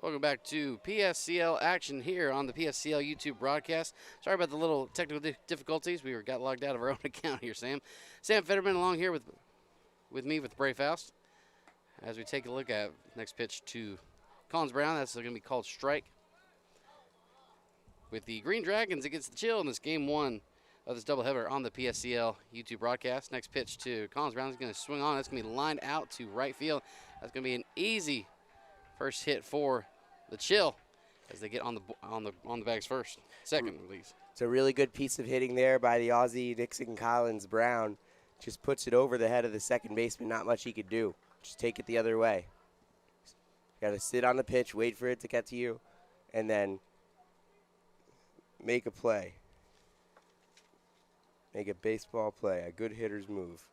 Welcome back to PSCL action here on the PSCL YouTube broadcast. Sorry about the little technical difficulties. We got logged out of our own account here, Sam. Sam Fetterman along here with me with Bray Faust. As we take a look at next pitch to Collins Brown, that's going to be called strike. With the Green Dragons against the Chill in this game one of this doubleheader on the PSCL YouTube broadcast. Next pitch to Collins Brown is going to swing on. That's going to be lined out to right field. That's going to be an easy first hit for the Chill as they get on the bags first. Second, at least. It's a really good piece of hitting there by the Aussie Dixon Collins Brown. Just puts it over the head of the second baseman. Not much he could do. Just take it the other way. You got to sit on the pitch, wait for it to get to you, and then make a play. Make a baseball play, a good hitter's move.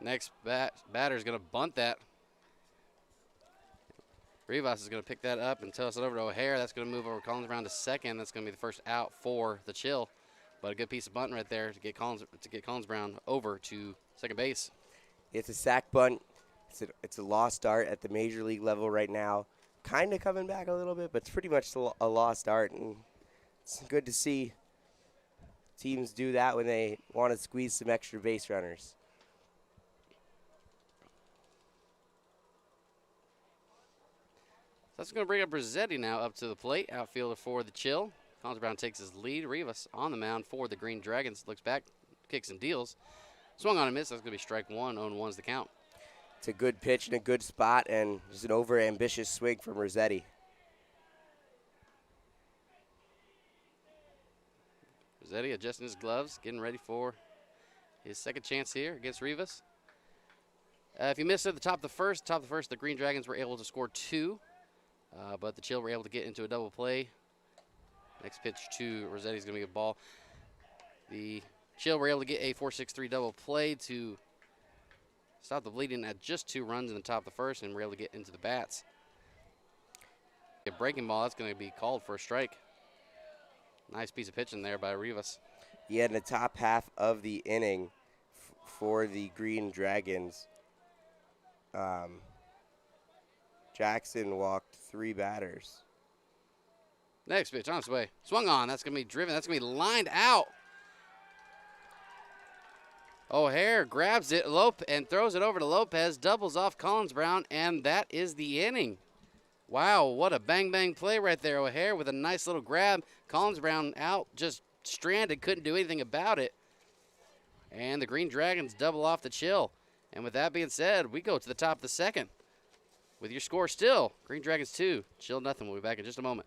Next batter is going to bunt that. Rivas is going to pick that up and toss it over to O'Hare. That's going to move over Collins Brown to second. That's going to be the first out for the Chill. But a good piece of bunting right there to get Collins Brown over to second base. It's a sac bunt. It's a lost art at the major league level right now. Kind of coming back a little bit, but it's pretty much a lost art. And it's good to see teams do that when they want to squeeze some extra base runners. That's going to bring up Rossetti now up to the plate, outfielder for the Chill. Collins Brown takes his lead. Rivas on the mound for the Green Dragons. Looks back, kicks and deals. Swung on and missed. That's going to be strike one. 0-1's the count. It's a good pitch in a good spot and just an over-ambitious swing from Rossetti. Rossetti adjusting his gloves, getting ready for his second chance here against Rivas. If you missed it at the top of the first, the Green Dragons were able to score two. But the Chill were able to get into a double play. Next pitch to Rossetti is going to be a ball. The Chill were able to get a 4-6-3 double play to stop the bleeding at just 2 runs in the top of the first, and were able to get into the bats. A breaking ball, that's going to be called for a strike. Nice piece of pitching there by Rivas. Yeah, in the top half of the inning for the Green Dragons, Jackson walked 3 batters. Next pitch on its way. Swung on. That's going to be driven. That's going to be lined out. O'Hare grabs it and throws it over to Lopez. Doubles off Collins Brown, and that is the inning. Wow, what a bang-bang play right there. O'Hare with a nice little grab. Collins Brown out, just stranded, couldn't do anything about it. And the Green Dragons double off the Chill. And with that being said, we go to the top of the second. With your score still, Green Dragons 2, Chill nothing. We'll be back in just a moment.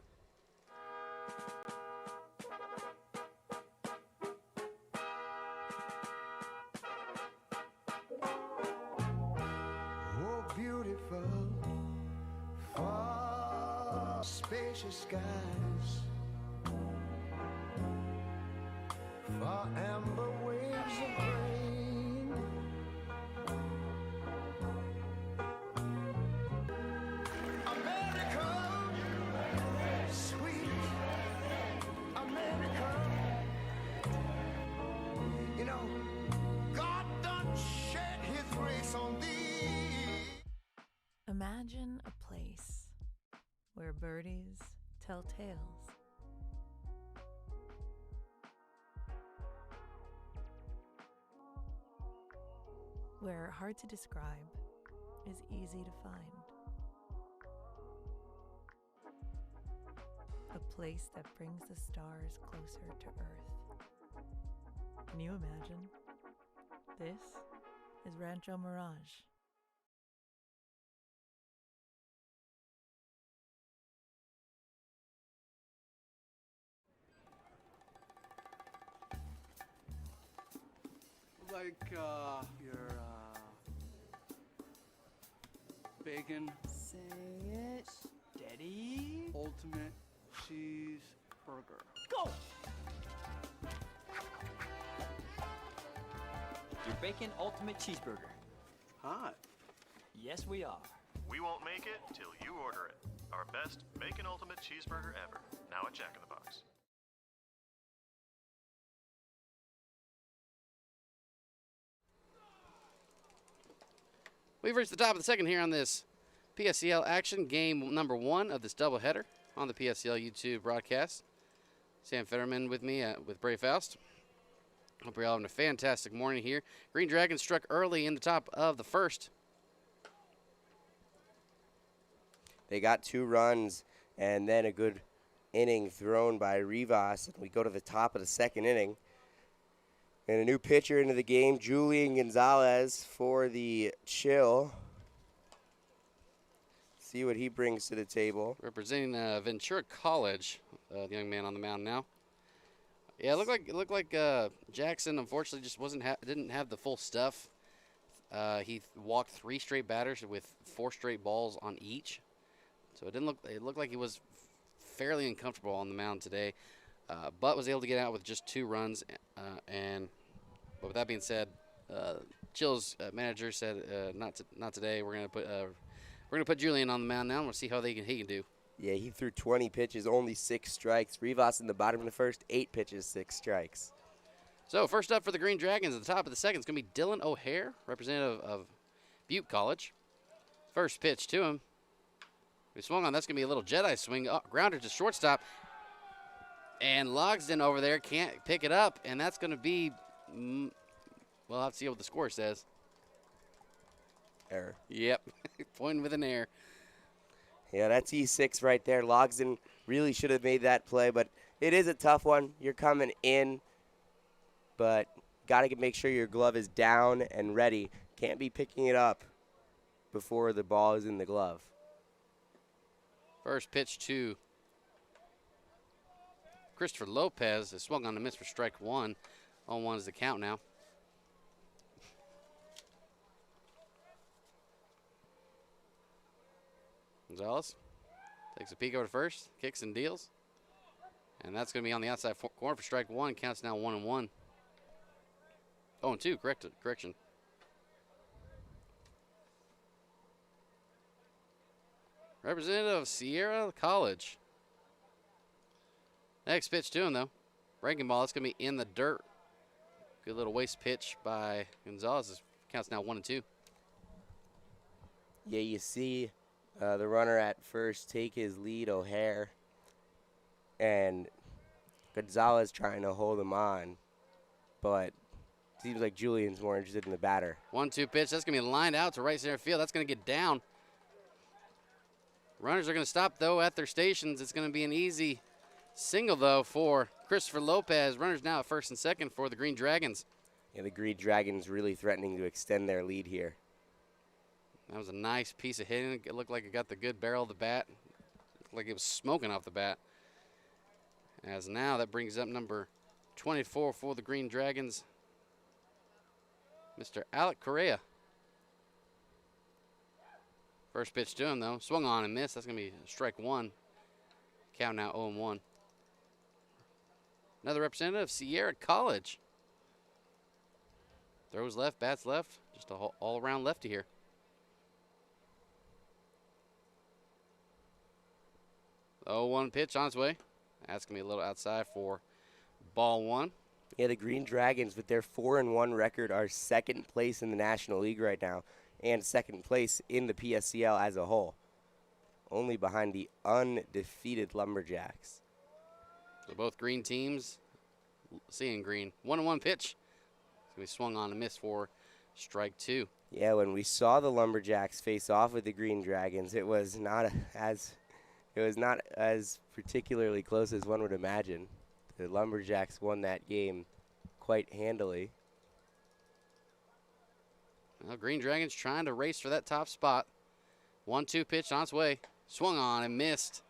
Oh, beautiful, far spacious skies, far amber waves of rain. Imagine a place where birdies tell tales. Where hard to describe is easy to find. A place that brings the stars closer to Earth. Can you imagine? This is Rancho Mirage. Like your bacon Say it. steady ultimate cheeseburger. Go! Your bacon ultimate cheeseburger. Hot. Yes, we are. We won't make it till you order it. Our best bacon ultimate cheeseburger ever. Now at Jack in the Box. We've reached the top of the second here on this PSCL action, game number 1 of this doubleheader on the PSCL YouTube broadcast. Sam Fetterman with me with Brave Faust. Hope you're all having a fantastic morning here. Green Dragons struck early in the top of the first. They got 2 runs and then a good inning thrown by Rivas. And we go to the top of the second inning. And a new pitcher into the game, Julian Gonzalez for the Chill. See what he brings to the table. Representing Ventura College, the young man on the mound now. Yeah, it looked like Jackson unfortunately just didn't have the full stuff. He walked 3 straight batters with 4 straight balls on each. So it looked like he was fairly uncomfortable on the mound today, but was able to get out with just 2 runs. But with that being said, Chill's manager said not today. We're gonna put Julian on the mound now. And we'll see how he can do. Yeah, he threw 20 pitches, only 6 strikes. Rivas in the bottom of the first, 8 pitches, 6 strikes. So first up for the Green Dragons at the top of the second is going to be Dylan O'Hare, representative of Butte College. First pitch to him. He swung on. That's going to be a little Jedi swing. Grounder to shortstop. And Logsden over there can't pick it up. And that's going to be, we'll have to see what the score says. Error. Yep, pointing with an error. Yeah, that's E6 right there. Logsden really should have made that play, but it is a tough one. You're coming in, but got to make sure your glove is down and ready. Can't be picking it up before the ball is in the glove. First pitch to Christopher Lopez. Is swung on the miss for strike 1. 0-1 is the count now. Gonzalez takes a peek over to first, kicks and deals. And that's going to be on the outside corner for strike 1. Counts now 1-1. 0-2, correction. Representative of Sierra College. Next pitch to him, though. Breaking ball. It's going to be in the dirt. Good little waist pitch by Gonzalez. Counts now 1-2. Yeah, you see the runner at first take his lead, O'Hare. And Gonzalez trying to hold him on. But seems like Julian's more interested in the batter. 1-2 pitch. That's going to be lined out to right center field. That's going to get down. Runners are going to stop, though, at their stations. It's going to be an easy single, though, for Christopher Lopez. Runners now at first and second for the Green Dragons. Yeah, the Green Dragons really threatening to extend their lead here. That was a nice piece of hitting. It looked like it got the good barrel of the bat. Looked like it was smoking off the bat. As now that brings up number 24 for the Green Dragons, Mr. Alec Correa. First pitch to him, though. Swung on and missed. That's going to be strike 1. Count now 0-1. Another representative, Sierra College. Throws left, bats left. Just a all-around lefty here. The 0-1 pitch on its way. That's going to be a little outside for ball 1. Yeah, the Green Dragons, with their 4-1 record, are second place in the National League right now and second place in the PSCL as a whole, only behind the undefeated Lumberjacks. So both green teams seeing green. 1-1 pitch. So we swung on a miss for strike 2. Yeah, when we saw the Lumberjacks face off with the Green Dragons, it was not as particularly close as one would imagine. The Lumberjacks won that game quite handily. Well, Green Dragons trying to race for that top spot. 1-2 pitch on its way. Swung on and missed.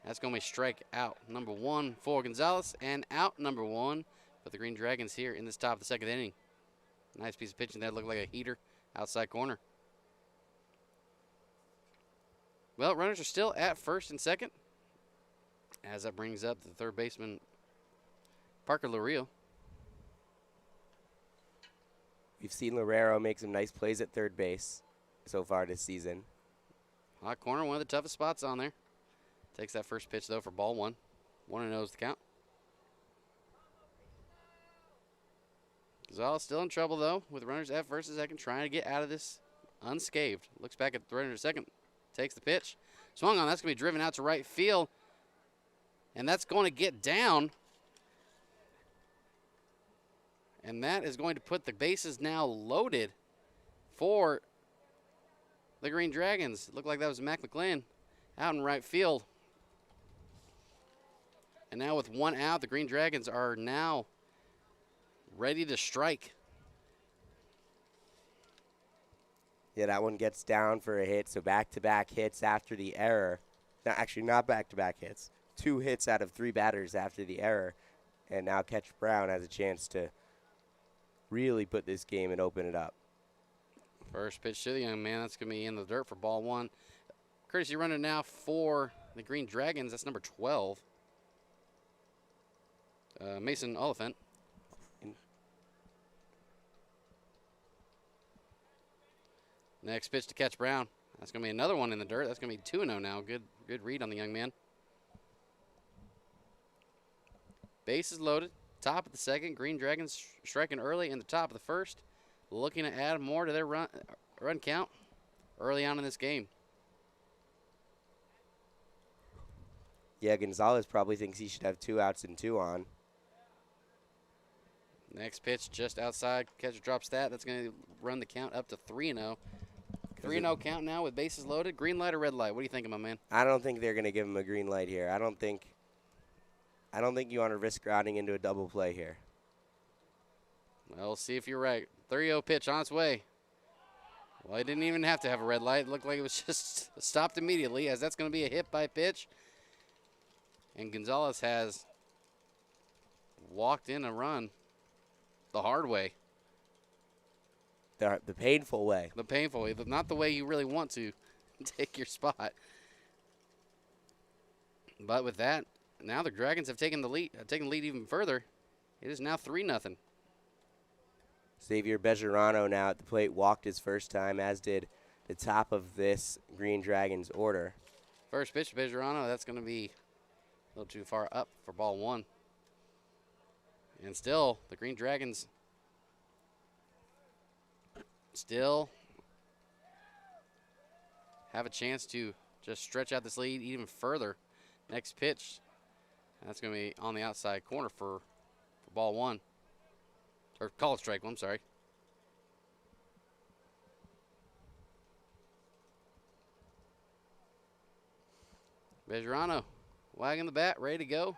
That's going to be strike out number 1 for Gonzalez and out number 1 for the Green Dragons here in this top of the second inning. Nice piece of pitching there. Looked like a heater outside corner. Well, runners are still at first and second, as that brings up the third baseman, Parker Lario. We've seen Lorero make some nice plays at third base so far this season. Hot corner, one of the toughest spots on there. Takes that first pitch, though, for ball 1. 1-0 is the count. Gonzalez still in trouble, though, with runners at first and second, trying to get out of this unscathed. Looks back at the runner in a second. Takes the pitch. Swung on. That's going to be driven out to right field. And that's going to get down. And that is going to put the bases now loaded for the Green Dragons. It looked like that was Mac McLean out in right field. And now with one out, the Green Dragons are now ready to strike. Yeah, that one gets down for a hit, so back-to-back hits after the error. No, actually, not back-to-back hits. 2 hits out of 3 batters after the error. And now Catch Brown has a chance to really put this game and open it up. First pitch to the young man. That's going to be in the dirt for ball 1. Courtesy runner now for the Green Dragons. That's number 12. Mason Oliphant. Next pitch to Catch Brown. That's going to be another one in the dirt. That's going to be 2-0 now. Good read on the young man. Bases loaded. Top of the second. Green Dragons striking early in the top of the first. Looking to add more to their run count early on in this game. Yeah, Gonzalez probably thinks he should have 2 outs and 2 on. Next pitch just outside. Catcher drops that. That's going to run the count up to 3-0. 3-0 count now with bases loaded. Green light or red light? What are you thinking, my man? I don't think they're going to give him a green light here. I don't think you want to risk grounding into a double play here. Well, we'll see if you're right. 3-0 pitch on its way. Well, he didn't even have to have a red light. It looked like it was just stopped immediately, as that's going to be a hit by pitch. And Gonzalez has walked in a run the hard way. The painful way. The painful way. Not the way you really want to take your spot. But with that, now the Dragons have taken the lead even further. It is now 3-0. Xavier Bejarano now at the plate walked his first time, as did the top of this Green Dragons order. First pitch to Bejarano. That's going to be a little too far up for ball 1. And still, the Green Dragons still have a chance to just stretch out this lead even further. Next pitch, that's going to be on the outside corner for ball 1. Or call it strike 1, I'm sorry. Bejarano wagging the bat, ready to go.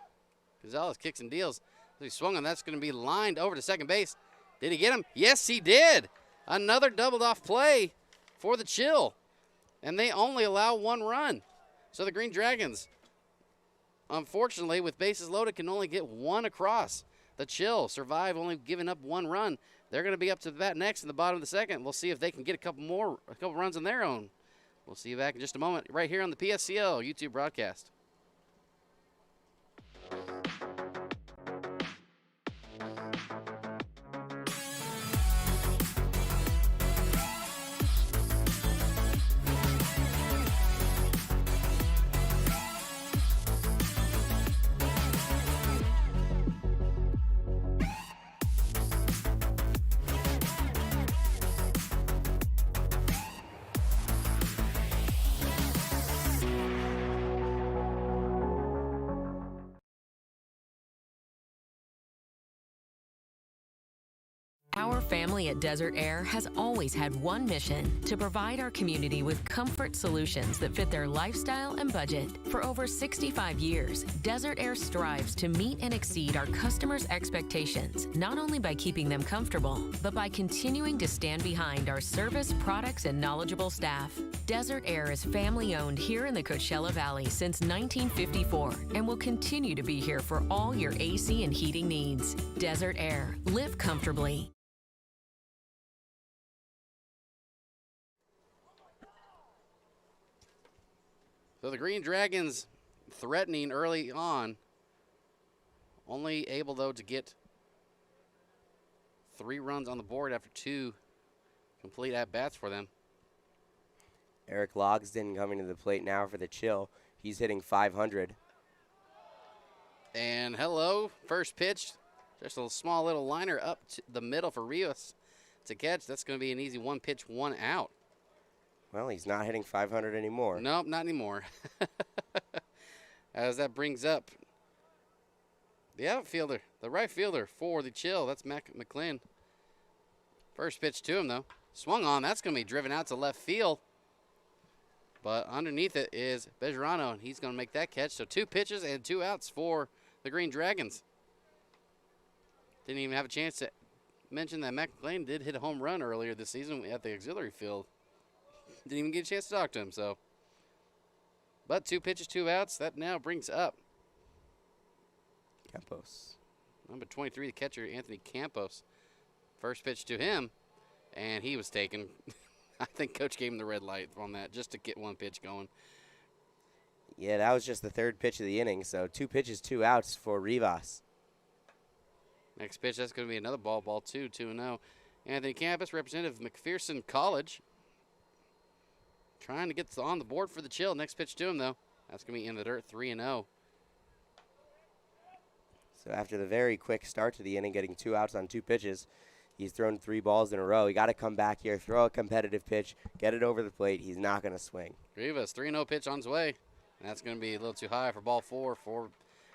Gonzalez kicks and deals. He swung on. That's going to be lined over to second base. Did he get him? Yes, he did. Another doubled off play for the Chill. And they only allow 1 run. So the Green Dragons, unfortunately, with bases loaded, can only get 1 across. The Chill survive, only giving up 1 run. They're going to be up to the bat next in the bottom of the second. We'll see if they can get a couple runs on their own. We'll see you back in just a moment right here on the PSCL YouTube broadcast. Our family at Desert Air has always had one mission: to provide our community with comfort solutions that fit their lifestyle and budget. For over 65 years, Desert Air strives to meet and exceed our customers' expectations, not only by keeping them comfortable, but by continuing to stand behind our service, products, and knowledgeable staff. Desert Air is family-owned here in the Coachella Valley since 1954 and will continue to be here for all your AC and heating needs. Desert Air. Live comfortably. So the Green Dragons threatening early on, only able, though, to get 3 runs on the board after 2 complete at-bats for them. Eric Logsden coming to the plate now for the Chill. He's hitting .500. And hello, first pitch. Just a small little liner up to the middle for Rios to catch. That's going to be an easy 1 pitch, 1 out. Well, he's not hitting 500 anymore. Nope, not anymore. As that brings up the outfielder, the right fielder for the Chill. That's Mac McLean. First pitch to him, though. Swung on. That's going to be driven out to left field. But underneath it is Bejarano, and he's going to make that catch. So 2 pitches and 2 outs for the Green Dragons. Didn't even have a chance to mention that Mac McLean did hit a home run earlier this season at the auxiliary field. Didn't even get a chance to talk to him. So, but 2 pitches, 2 outs. That now brings up Campos. number 23, the catcher, Anthony Campos. First pitch to him, and he was taken. I think Coach gave him the red light on that just to get 1 pitch going. Yeah, that was just the 3rd pitch of the inning, so 2 pitches, 2 outs for Rivas. Next pitch, that's going to be another ball 2, 2-0. Anthony Campos, representative of McPherson College. Trying to get on the board for the Chill. Next pitch to him, though. That's going to be in the dirt, 3-0. So after the very quick start to the inning, getting 2 outs on 2 pitches, he's thrown 3 balls in a row. He got to come back here, throw a competitive pitch, get it over the plate. He's not going to swing. Rivas, 3-0 pitch on his way. And that's going to be a little too high for ball 4.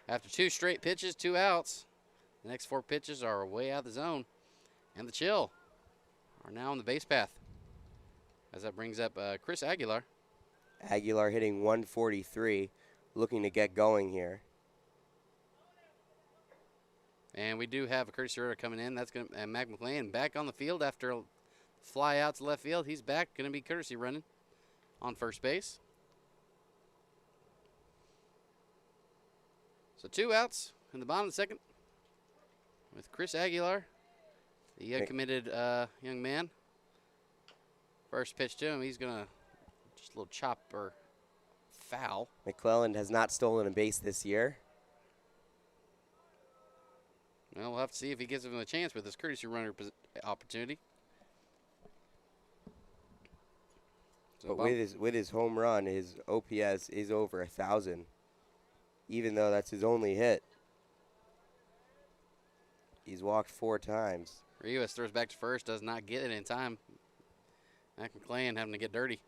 After 2 straight pitches, 2 outs. The next 4 pitches are way out of the zone. And the Chill are now on the base path. As that brings up Chris Aguilar. Aguilar hitting 143, looking to get going here. And we do have a courtesy runner coming in. That's going to Mac McLean back on the field after a fly out to left field. He's back, going to be courtesy running on first base. So 2 outs in the bottom of the second with Chris Aguilar, the committed young man. First pitch to him, he's going to just a little chop or foul. McClelland has not stolen a base this year. Well, we'll have to see if he gives him a chance with this courtesy runner opportunity. So But with his home run, his OPS is over 1,000, even though that's his only hit. He's walked 4 times. Rivas throws back to first, does not get it in time. Mac McLean having to get dirty.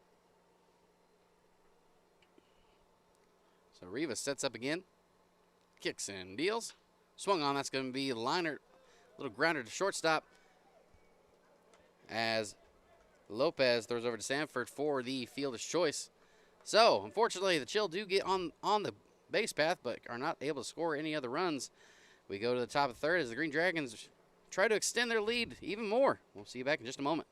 So Rivas sets up again. Kicks and deals. Swung on, that's going to be a liner. Little grounder to shortstop. As Lopez throws over to Sanford for the fielder's choice. So, unfortunately, the Chill do get on the base path, but are not able to score any other runs. We go to the top of the 3rd as the Green Dragons try to extend their lead even more. We'll see you back in just a moment.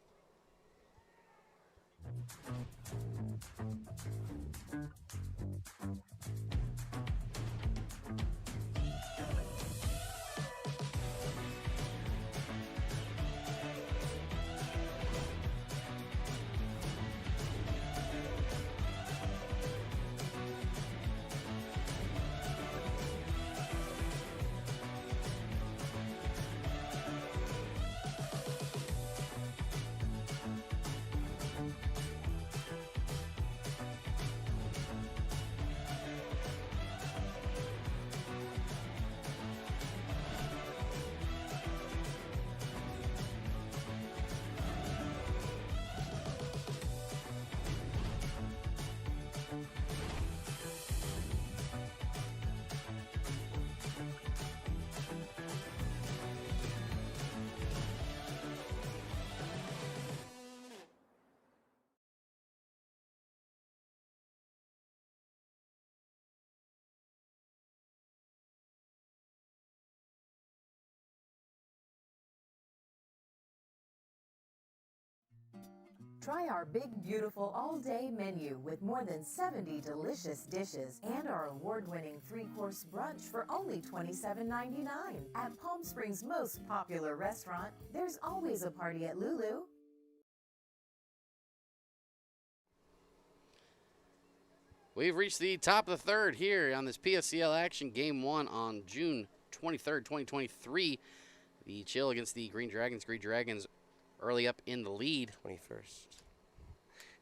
Try our big, beautiful all-day menu with more than 70 delicious dishes and our award-winning 3-course brunch for only $27.99. At Palm Springs' most popular restaurant, there's always a party at Lulu. We've reached the top of the 3rd here on this PSCL action. Game 1 on June 23rd, 2023. The Chill against the Green Dragons. Green Dragons early up in the lead. 21st.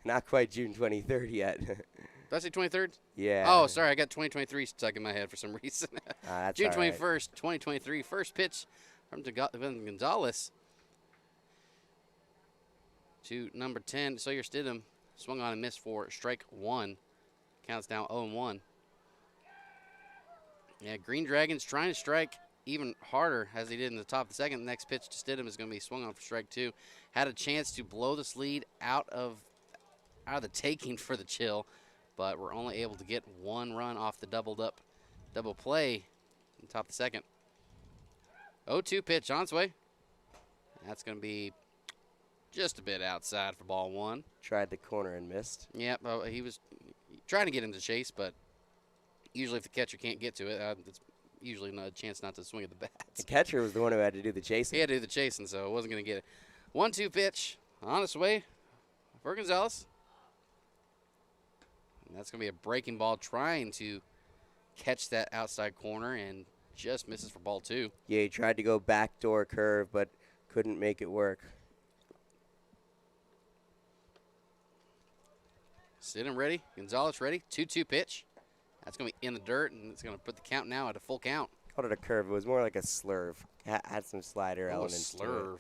Not quite June 23rd yet. Did I say 23rd? Yeah. Oh, sorry. I got 2023 stuck in my head for some reason. That's June all right. 21st, 2023. First pitch from Gonzalez to number 10, Sawyer Stidham. Swung on and missed for strike one. Counts now 0-1. Yeah, Green Dragons trying to strike even harder as he did in the top of the second. The next pitch to Stidham is going to be swung on for strike two. Had a chance to blow this lead out of the taking for the Chill, but we're only able to get one run off the double play in the top of the second. 0-2 pitch on its way. That's going to be just a bit outside for ball one. Tried the corner and missed. Yep, he was trying to get him to chase, but usually if the catcher can't get to it, it's usually not a chance not to swing at the bat. The catcher was the one who had to do the chasing. He had to do the chasing, so it wasn't going to get it. 1-2 pitch on its way for Gonzalez. And that's going to be a breaking ball trying to catch that outside corner and just misses for ball two. Yeah, he tried to go backdoor curve, but couldn't make it work. Stidham ready. Gonzalez ready. 2-2 pitch. That's going to be in the dirt, and it's going to put the count now at a full count. Called it a curve. It was more like a slurve. Had some slider elements to it. Slurve.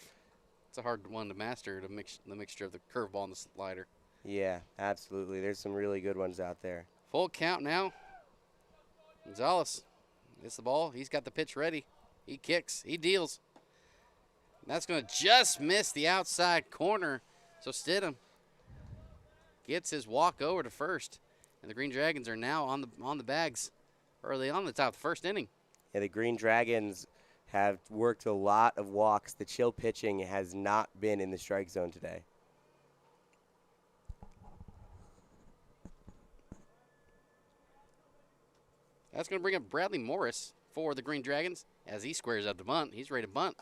It's a hard one to master, the mixture of the curveball and the slider. Yeah, absolutely. There's some really good ones out there. Full count now. Gonzalez gets the ball. He's got the pitch ready. He kicks. He deals. And that's going to just miss the outside corner. So Stidham gets his walk over to first. And the Green Dragons are now on the bags early on the top of the first inning. Yeah, the Green Dragons have worked a lot of walks. The Chill pitching has not been in the strike zone today. That's going to bring up Bradley Morris for the Green Dragons as he squares up to bunt. He's ready to bunt.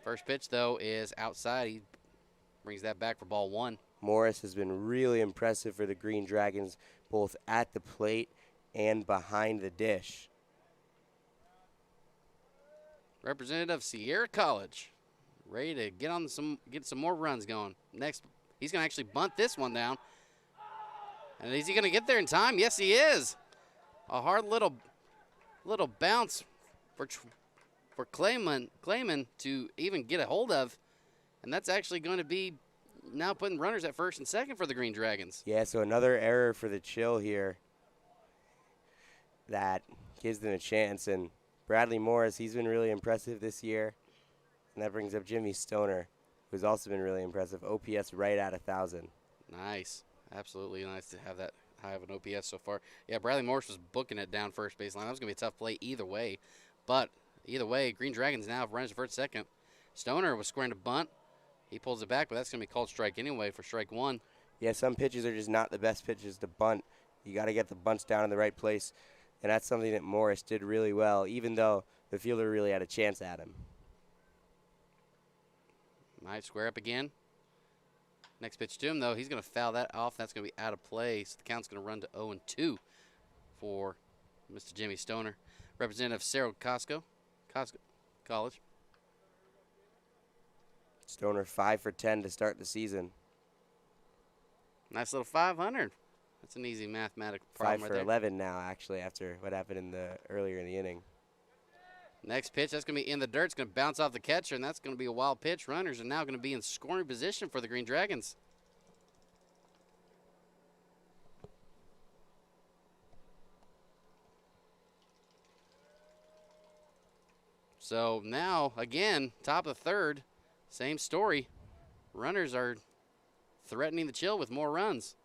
First pitch, though, is outside. He brings that back for ball one. Morris has been really impressive for the Green Dragons, both at the plate and behind the dish. Representative Sierra College, ready to get some more runs going. Next, he's going to actually bunt this one down. And is he going to get there in time? Yes, he is. A hard little bounce for Clayman to even get a hold of. And that's actually going to be now putting runners at first and second for the Green Dragons. Yeah, so another error for the Chill here that gives them a chance. And Bradley Morris, he's been really impressive this year. And that brings up Jimmy Stoner, who's also been really impressive. OPS right at 1,000. Nice. Absolutely nice to have that high of an OPS so far. Yeah, Bradley Morris was booking it down first baseline. That was going to be a tough play either way. But either way, Green Dragons now have runners at first second. Stoner was squaring to bunt. He pulls it back, but that's going to be called strike anyway for strike one. Yeah, some pitches are just not the best pitches to bunt. You got to get the bunts down in the right place. And that's something that Morris did really well, even though the fielder really had a chance at him. Might square up again. Next pitch to him, though, he's going to foul that off. That's going to be out of play, so the count's going to run to 0-2 for Mr. Jimmy Stoner. Representative Sarah Costco College. Stoner 5 for 10 to start the season. Nice little 500. That's an easy mathematical 5 problem for right there. 11 now, actually, after what happened earlier in the inning. Next pitch, that's going to be in the dirt. It's going to bounce off the catcher, and that's going to be a wild pitch. Runners are now going to be in scoring position for the Green Dragons. So now, again, top of the third, same story. Runners are threatening the Chill with more runs.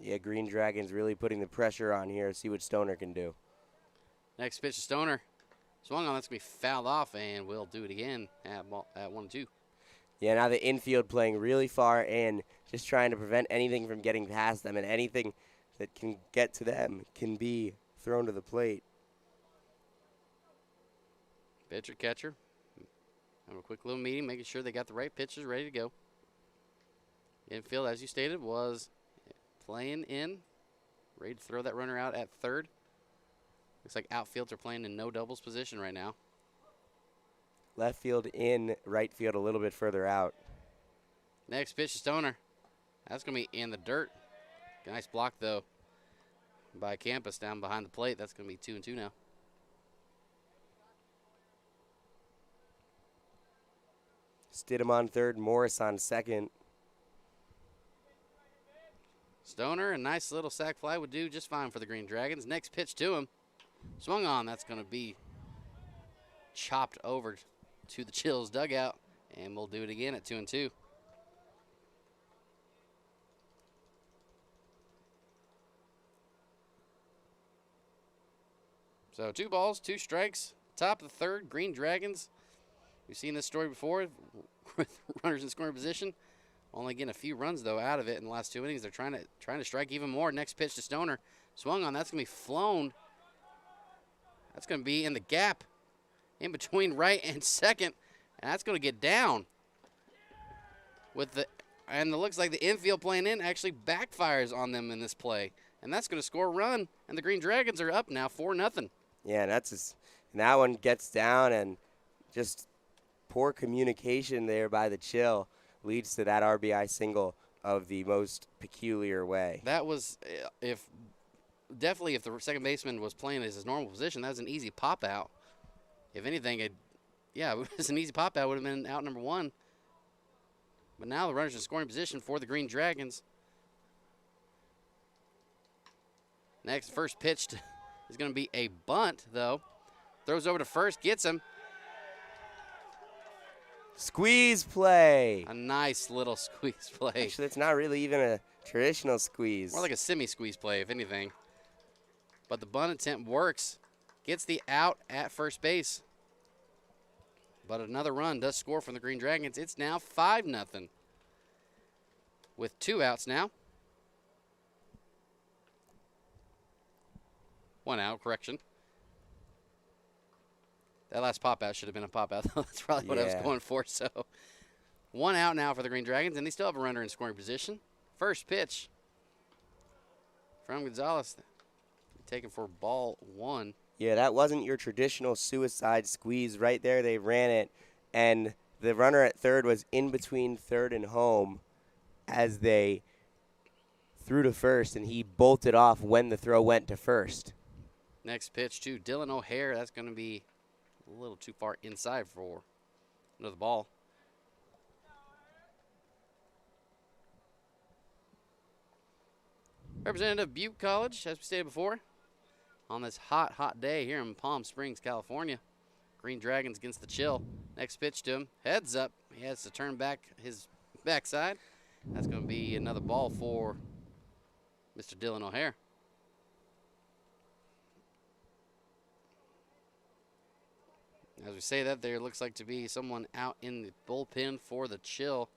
Yeah, Green Dragons really putting the pressure on here. See what Stoner can do. Next pitch to Stoner. Swung on, that's going to be fouled off, and we'll do it again at 1-2. Yeah, now the infield playing really far in, just trying to prevent anything from getting past them, and anything that can get to them can be thrown to the plate. Pitcher, catcher. Have a quick little meeting, making sure they got the right pitches ready to go. Infield, as you stated, was playing in, ready to throw that runner out at third. Looks like outfields are playing in no doubles position right now. Left field in, right field a little bit further out. Next pitch to Stoner. That's going to be in the dirt. Nice block, though, by Campus down behind the plate. That's going to be 2-2 now. Stidham on third, Morris on second. Stoner, a nice little sac fly would do just fine for the Green Dragons. Next pitch to him. Swung on. That's going to be chopped over to the Chills dugout. And we'll do it again at 2-2. So 2 balls, 2 strikes. Top of the third, Green Dragons. We've seen this story before with runners in scoring position. Only getting a few runs though out of it in the last 2 innings. They're trying to strike even more. Next pitch to Stoner. Swung on. That's gonna be flown. That's gonna be in the gap in between right and second, and that's gonna get down. And it looks like the infield playing in actually backfires on them in this play, and that's gonna score a run. And the Green Dragons are up now 4-0. Yeah, and and that one gets down, and just poor communication there by the Chill leads to that RBI single of the most peculiar way. That was definitely if the second baseman was playing as his normal position, that was an easy pop out. If anything, it was an easy pop out. Would have been out number 1. But now the runners in scoring position for the Green Dragons. Next, first pitch is going to be a bunt, though. Throws over to first, gets him. Squeeze play. A nice little squeeze play. Actually, it's not really even a traditional squeeze. More like a semi-squeeze play, if anything. But the bunt attempt works. Gets the out at first base. But another run does score from the Green Dragons. It's now 5-0. With 2 outs now. 1 out, correction. That last pop out should have been a pop out. That's probably what I was going for. So 1 out now for the Green Dragons, and they still have a runner in scoring position. First pitch from Gonzalez. Taken for ball 1. Yeah, that wasn't your traditional suicide squeeze right there. They ran it, and the runner at third was in between third and home as they threw to first, and he bolted off when the throw went to first. Next pitch to Dylan O'Hare. That's going to be a little too far inside for another ball. Representative Butte College, as we stated before, on this hot, hot day here in Palm Springs, California. Green Dragons against the Chill. Next pitch to him. Heads up. He has to turn back his backside. That's going to be another ball for Mr. Dylan O'Hare. As we say that, there looks like to be someone out in the bullpen for the Chill.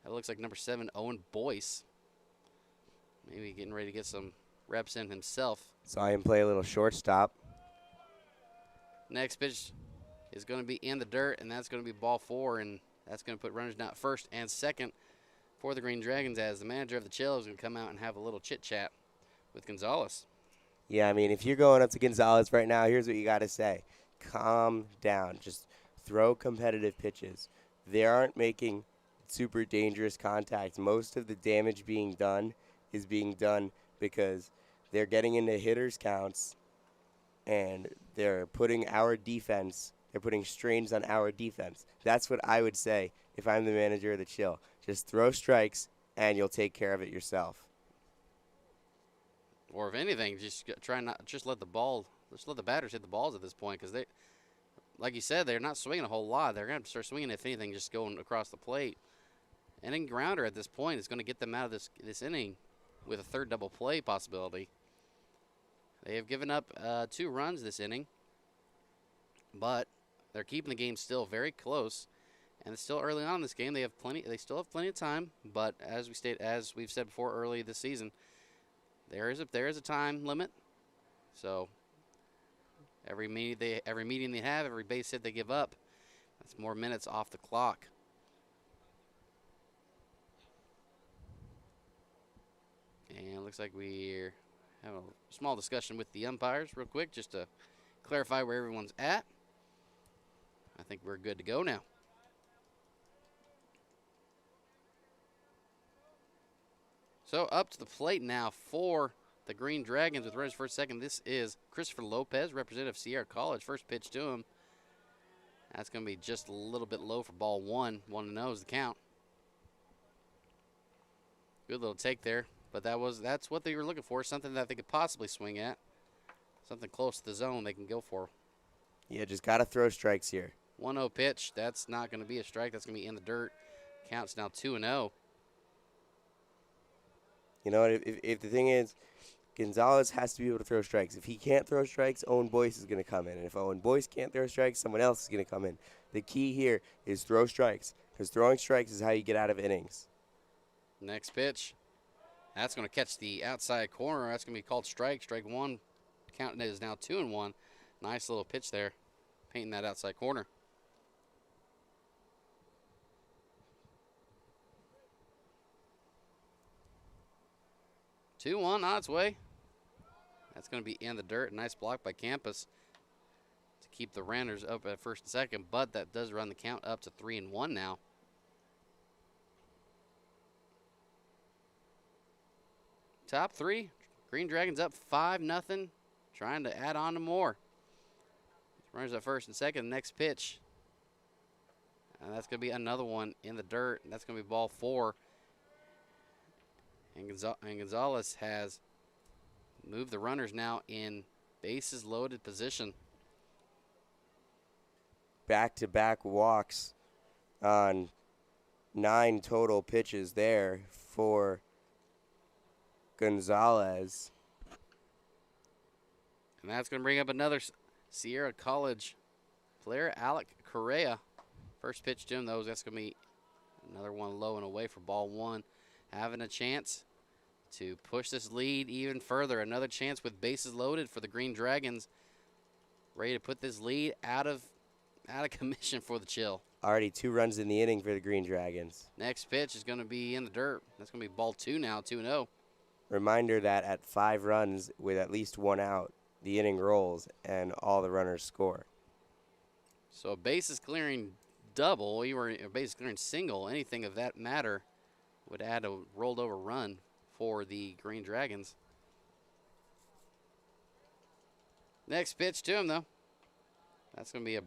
That looks like number 7, Owen Boyce. Maybe getting ready to get some reps in himself. Saw him play a little shortstop. Next pitch is going to be in the dirt, and that's going to be ball 4, and that's going to put runners down at first and second for the Green Dragons, as the manager of the Chill is going to come out and have a little chit-chat with Gonzalez. Yeah, I mean, if you're going up to Gonzalez right now, here's what you got to say. Calm down. Just throw competitive pitches. They aren't making super dangerous contacts. Most of the damage being done is being done because they're getting into hitters' counts, and they're putting strains on our defense. That's what I would say if I'm the manager of the Chill. Just throw strikes, and you'll take care of it yourself. Or if anything, just let the batters hit the balls at this point, because they, like you said, they're not swinging a whole lot. They're going to start swinging, if anything, just going across the plate. And in grounder at this point is going to get them out of this inning with a third double play possibility. They have given up 2 runs this inning, but they're keeping the game still very close, and it's still early on in this game. They still have plenty of time, but as we've said before early this season, there is a time limit. So every meeting they have, every base hit they give up, that's more minutes off the clock. And it looks like we're having a small discussion with the umpires real quick just to clarify where everyone's at. I think we're good to go now. So up to the plate now for the Green Dragons with runners first, second. This is Christopher Lopez, representative of Sierra College. First pitch to him. That's going to be just a little bit low for ball 1. 1-0 is the count. Good little take there. but that's what they were looking for, something that they could possibly swing at, something close to the zone they can go for. Yeah, just got to throw strikes here. 1-0 pitch. That's not going to be a strike. That's going to be in the dirt. Counts now 2-0. You know what? If the thing is, Gonzalez has to be able to throw strikes. If he can't throw strikes, Owen Boyce is going to come in. And if Owen Boyce can't throw strikes, someone else is going to come in. The key here is throw strikes, because throwing strikes is how you get out of innings. Next pitch. That's going to catch the outside corner. That's going to be called strike. Strike one. Count is now 2-1. Nice little pitch there, painting that outside corner. Two one on its way. That's going to be in the dirt. Nice block by Campus to keep the runners up at first and second, but that does run the count up to 3-1 now. Top three. Green Dragons up 5-0, trying to add on to more. Runners at first and second. Next pitch. And that's going to be another one in the dirt. And that's going to be ball 4. And Gonzalez has moved the runners now in bases loaded position. Back-to-back walks on 9 total pitches there for Gonzalez. And that's going to bring up another Sierra College player, Alec Correa. First pitch to him, though, that's going to be another one low and away for ball 1. Having a chance to push this lead even further. Another chance with bases loaded for the Green Dragons. Ready to put this lead out of commission for the Chill. Already 2 runs in the inning for the Green Dragons. Next pitch is going to be in the dirt. That's going to be ball 2 now, 2-0. Reminder that at 5 runs with at least 1 out, the inning rolls and all the runners score. So a bases clearing double, or a bases clearing single, anything of that matter would add a rolled over run for the Green Dragons. Next pitch to him, though. That's going to be a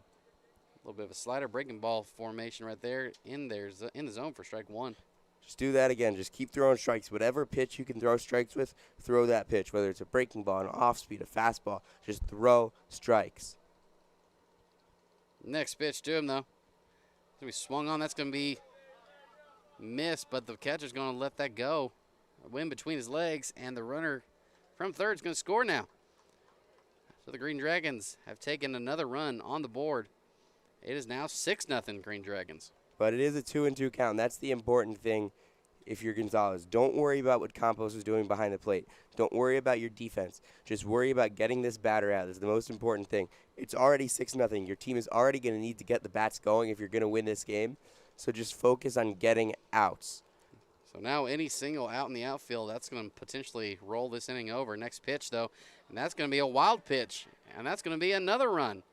little bit of a slider breaking ball formation right there in the zone for strike 1. Just do that again. Just keep throwing strikes. Whatever pitch you can throw strikes with, throw that pitch. Whether it's a breaking ball, an off speed, a fastball, just throw strikes. Next pitch to him, though. It's going to be swung on. That's going to be missed, but the catcher's going to let that go. A win between his legs, and the runner from third is going to score now. So the Green Dragons have taken another run on the board. It is now 6-0 Green Dragons. But it is a 2-2 count. That's the important thing if you're Gonzalez. Don't worry about what Campos is doing behind the plate. Don't worry about your defense. Just worry about getting this batter out. That's the most important thing. It's already 6-0. Your team is already going to need to get the bats going if you're going to win this game. So just focus on getting outs. So now any single out in the outfield, that's going to potentially roll this inning over. Next pitch, though, and that's going to be a wild pitch, and that's going to be another run.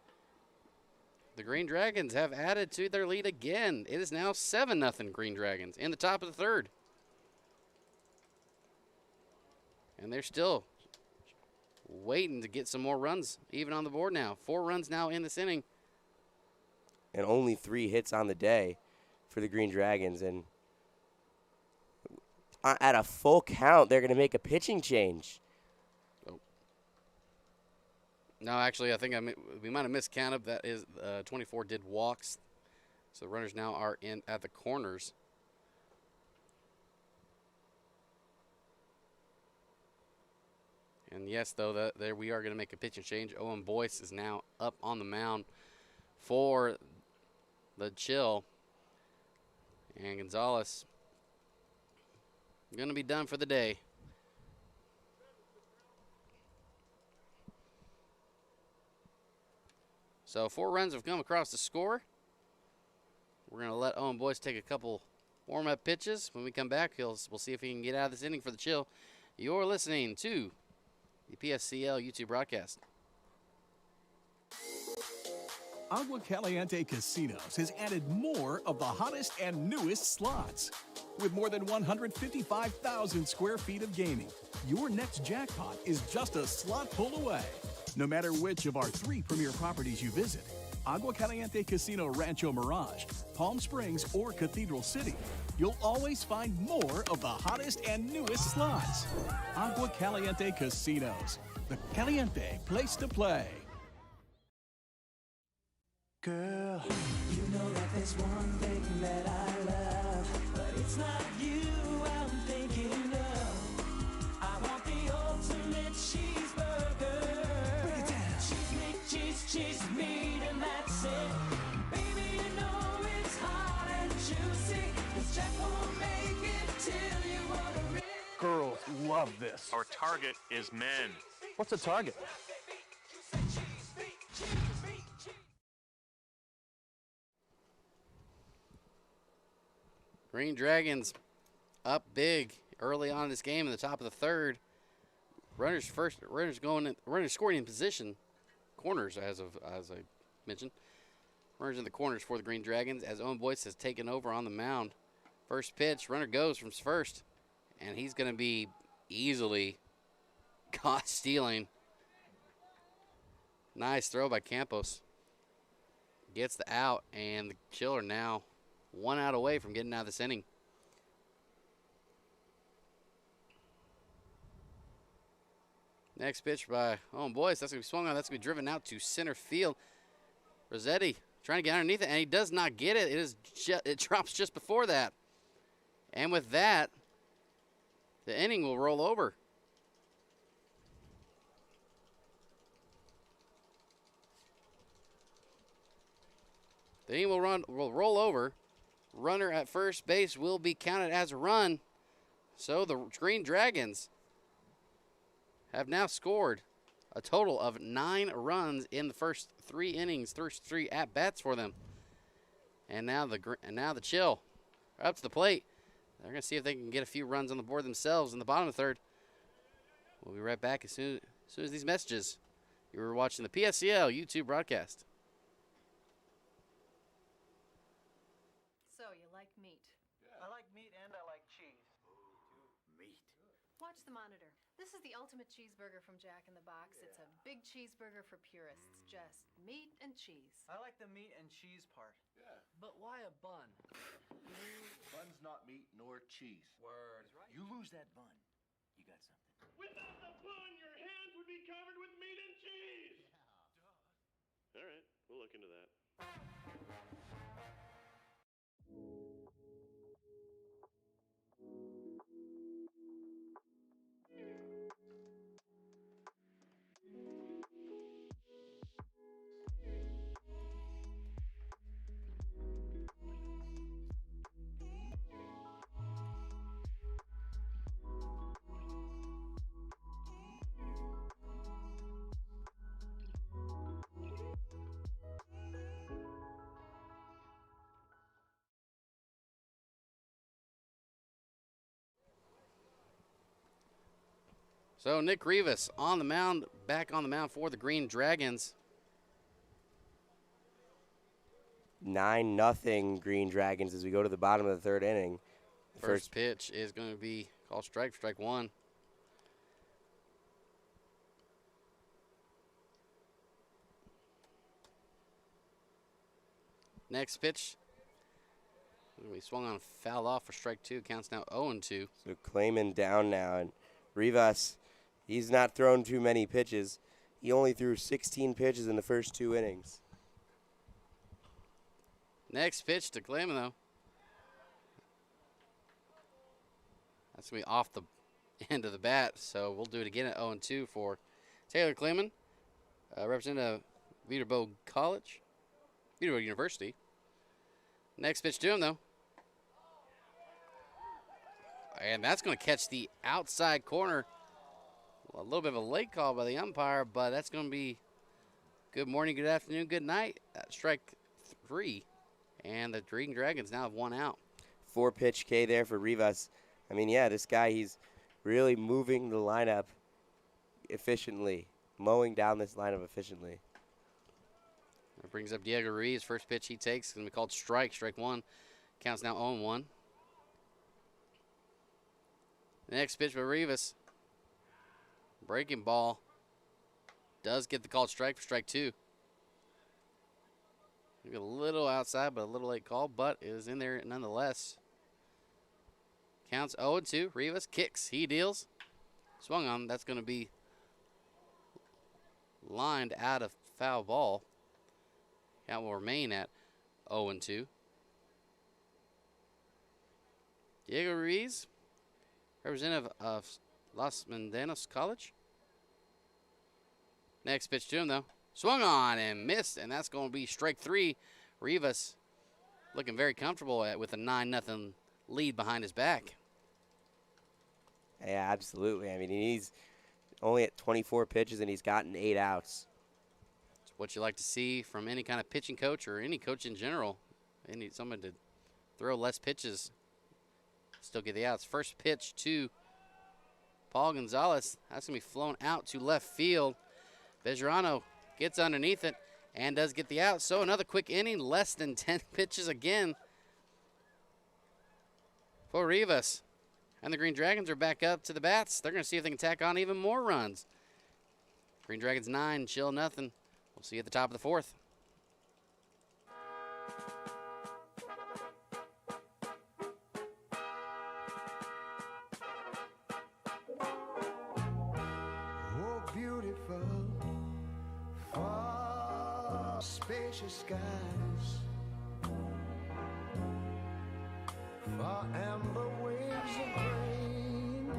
The Green Dragons have added to their lead again. It is now 7-0 Green Dragons in the top of the third. And they're still waiting to get some more runs even on the board now. 4 runs now in this inning. And only 3 hits on the day for the Green Dragons. And at a full count, they're going to make a pitching change. No, actually, I think we might have miscounted. That is 24 did walks. So the runners now are in at the corners. And yes, though, there we are going to make a pitching change. Owen Boyce is now up on the mound for the Chill. And Gonzalez going to be done for the day. So 4 runs have come across the score. We're going to let Owen Boyce take a couple warm-up pitches. When we come back, we'll see if he can get out of this inning for the Chill. You're listening to the PSCL YouTube broadcast. Agua Caliente Casinos has added more of the hottest and newest slots. With more than 155,000 square feet of gaming, your next jackpot is just a slot pull away. No matter which of our 3 premier properties you visit, Agua Caliente Casino Rancho Mirage, Palm Springs, or Cathedral City, you'll always find more of the hottest and newest slots. Agua Caliente Casinos, the Caliente place to play. Girl, you know that there's one thing that I love, but it's not you I'm thinking of. I want the ultimate cheeseburger. Break it down. Cheese, meat, cheese, meat, and that's it. Baby, you know it's hot and juicy. This Jack won't make it till you order it. Girls love this. Our target is men. What's a target? Green Dragons up big early on in this game in the top of the third. Runners scoring in position. Corners, as I mentioned. Runners in the corners for the Green Dragons as Owen Boyce has taken over on the mound. First pitch, runner goes from first, and he's going to be easily caught stealing. Nice throw by Campos. Gets the out, and the Chiller now 1 out away from getting out of this inning. Next pitch by Owen Boyce. That's going to be swung on. That's going to be driven out to center field. Rossetti trying to get underneath it, and he does not get it. It drops just before that. And with that, the inning will roll over. The inning will roll over. Runner at first base will be counted as a run. So the Green Dragons have now scored a total of 9 runs in the first 3 innings, first 3 at-bats for them. And now the Chill are up to the plate. They're going to see if they can get a few runs on the board themselves in the bottom of the third. We'll be right back as soon as these messages. You were watching the PSCL YouTube broadcast. So, you like meat? Yeah. I like meat and I like cheese. Meat. Watch the monitor. This is the ultimate cheeseburger from Jack in the Box. Yeah. It's a big cheeseburger for purists. Just meat and cheese. I like the meat and cheese part. Yeah. But why a bun? Bun's not meat nor cheese. Word. Right. You lose that bun, you got something. Without the bun, your hands would be covered with meat and cheese. Yeah. All right, we'll look into that. So Nick Rivas on the mound, back on the mound for the Green Dragons. 9-0 Green Dragons as we go to the bottom of the third inning. First pitch is going to be called strike one. Next pitch, we swung on, foul off for strike 2. Counts now 0-2. So Clayman down now, and Rivas, he's not thrown too many pitches. He only threw 16 pitches in the first 2 innings. Next pitch to Clayman, though. That's going to be off the end of the bat, so we'll do it again at 0-2 for Taylor Clayman, representative of Viterbo University. Next pitch to him, though. And that's going to catch the outside corner. A little bit of a late call by the umpire, but that's going to be good morning, good afternoon, good night. Strike 3. And the Green Dragons now have 1 out. 4-pitch K there for Rivas. I mean, yeah, this guy, he's really moving the lineup efficiently, mowing down this lineup efficiently. That brings up Diego Ruiz. First pitch he takes is going to be called strike 1. Counts now 0-1. The next pitch by Rivas. Breaking ball. Does get the called strike for strike 2. Maybe a little outside, but a little late call, but it was in there nonetheless. Counts 0-2. Rivas kicks. He deals. Swung on. That's going to be lined out of foul ball. Count will remain at 0-2. Diego Ruiz, representative of Los Mendanos College. Next pitch to him, though. Swung on and missed, and that's going to be strike 3. Rivas looking very comfortable with a 9-0 lead behind his back. Yeah, absolutely. I mean, he's only at 24 pitches, and he's gotten 8 outs. It's what you like to see from any kind of pitching coach or any coach in general. They need someone to throw less pitches, still get the outs. First pitch to Paul Gonzalez. That's going to be flown out to left field. Bejarano gets underneath it and does get the out. So another quick inning, less than 10 pitches again for Rivas. And the Green Dragons are back up to the bats. They're going to see if they can tack on even more runs. Green Dragons 9, Chill nothing. We'll see you at the top of the 4th. Oh, beautiful, far spacious skies, far amber waves of grain,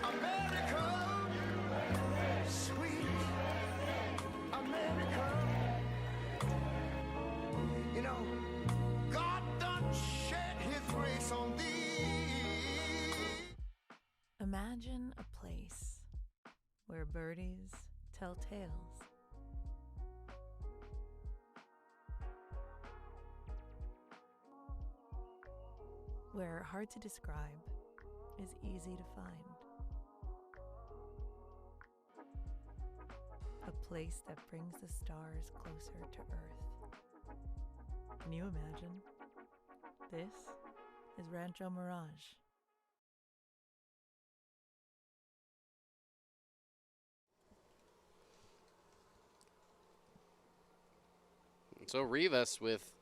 America, sweet America. You know, God done shed his grace on thee. Imagine a place where birdies tell tales. Where hard to describe is easy to find. A place that brings the stars closer to Earth. Can you imagine? This is Rancho Mirage. So Rivas with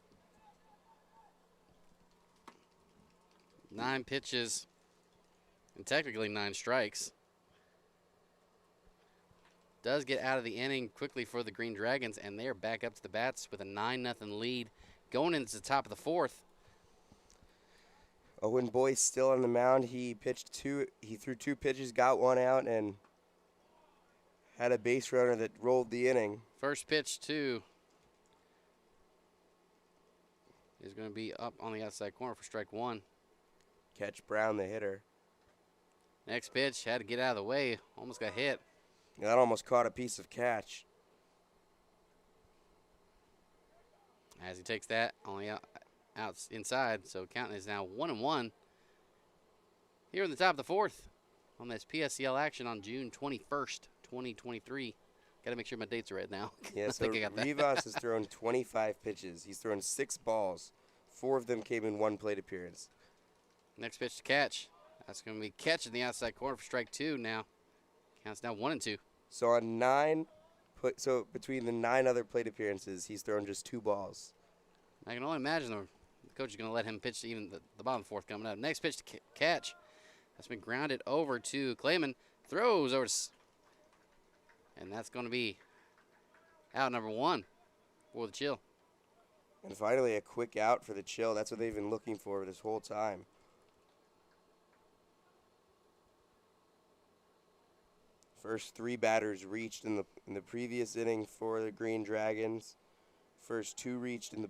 9 pitches and technically 9 strikes does get out of the inning quickly for the Green Dragons, and they're back up to the bats with a 9-0 lead going into the top of the 4th. Owen Boyce still on the mound. He threw 2 pitches, got 1 out, and had a base runner that rolled the inning. First pitch to is going to be up on the outside corner for strike 1. Catch Brown, the hitter. Next pitch had to get out of the way, almost got hit. That almost caught a piece of catch. As he takes that on the out inside, so counting is now 1-1 here in the top of the 4th on this PSCL action on June 21st, 2023. Got to make sure my dates are right now. Yeah, so Rivas has thrown 25 pitches. He's thrown 6 balls. 4 of them came in 1 plate appearance. Next pitch to catch. That's going to be catching the outside corner for strike 2 now. Counts now 1-2. So on between the 9 other plate appearances, he's thrown just 2 balls. I can only imagine the coach is going to let him pitch to even the bottom of the 4th coming up. Next pitch to catch. That's been grounded over to Clayman. Throws over to, and that's going to be out number 1 for the Chill. And finally, a quick out for the Chill. That's what they've been looking for this whole time. First 3 batters reached in the previous inning for the Green Dragons. First 2 reached in the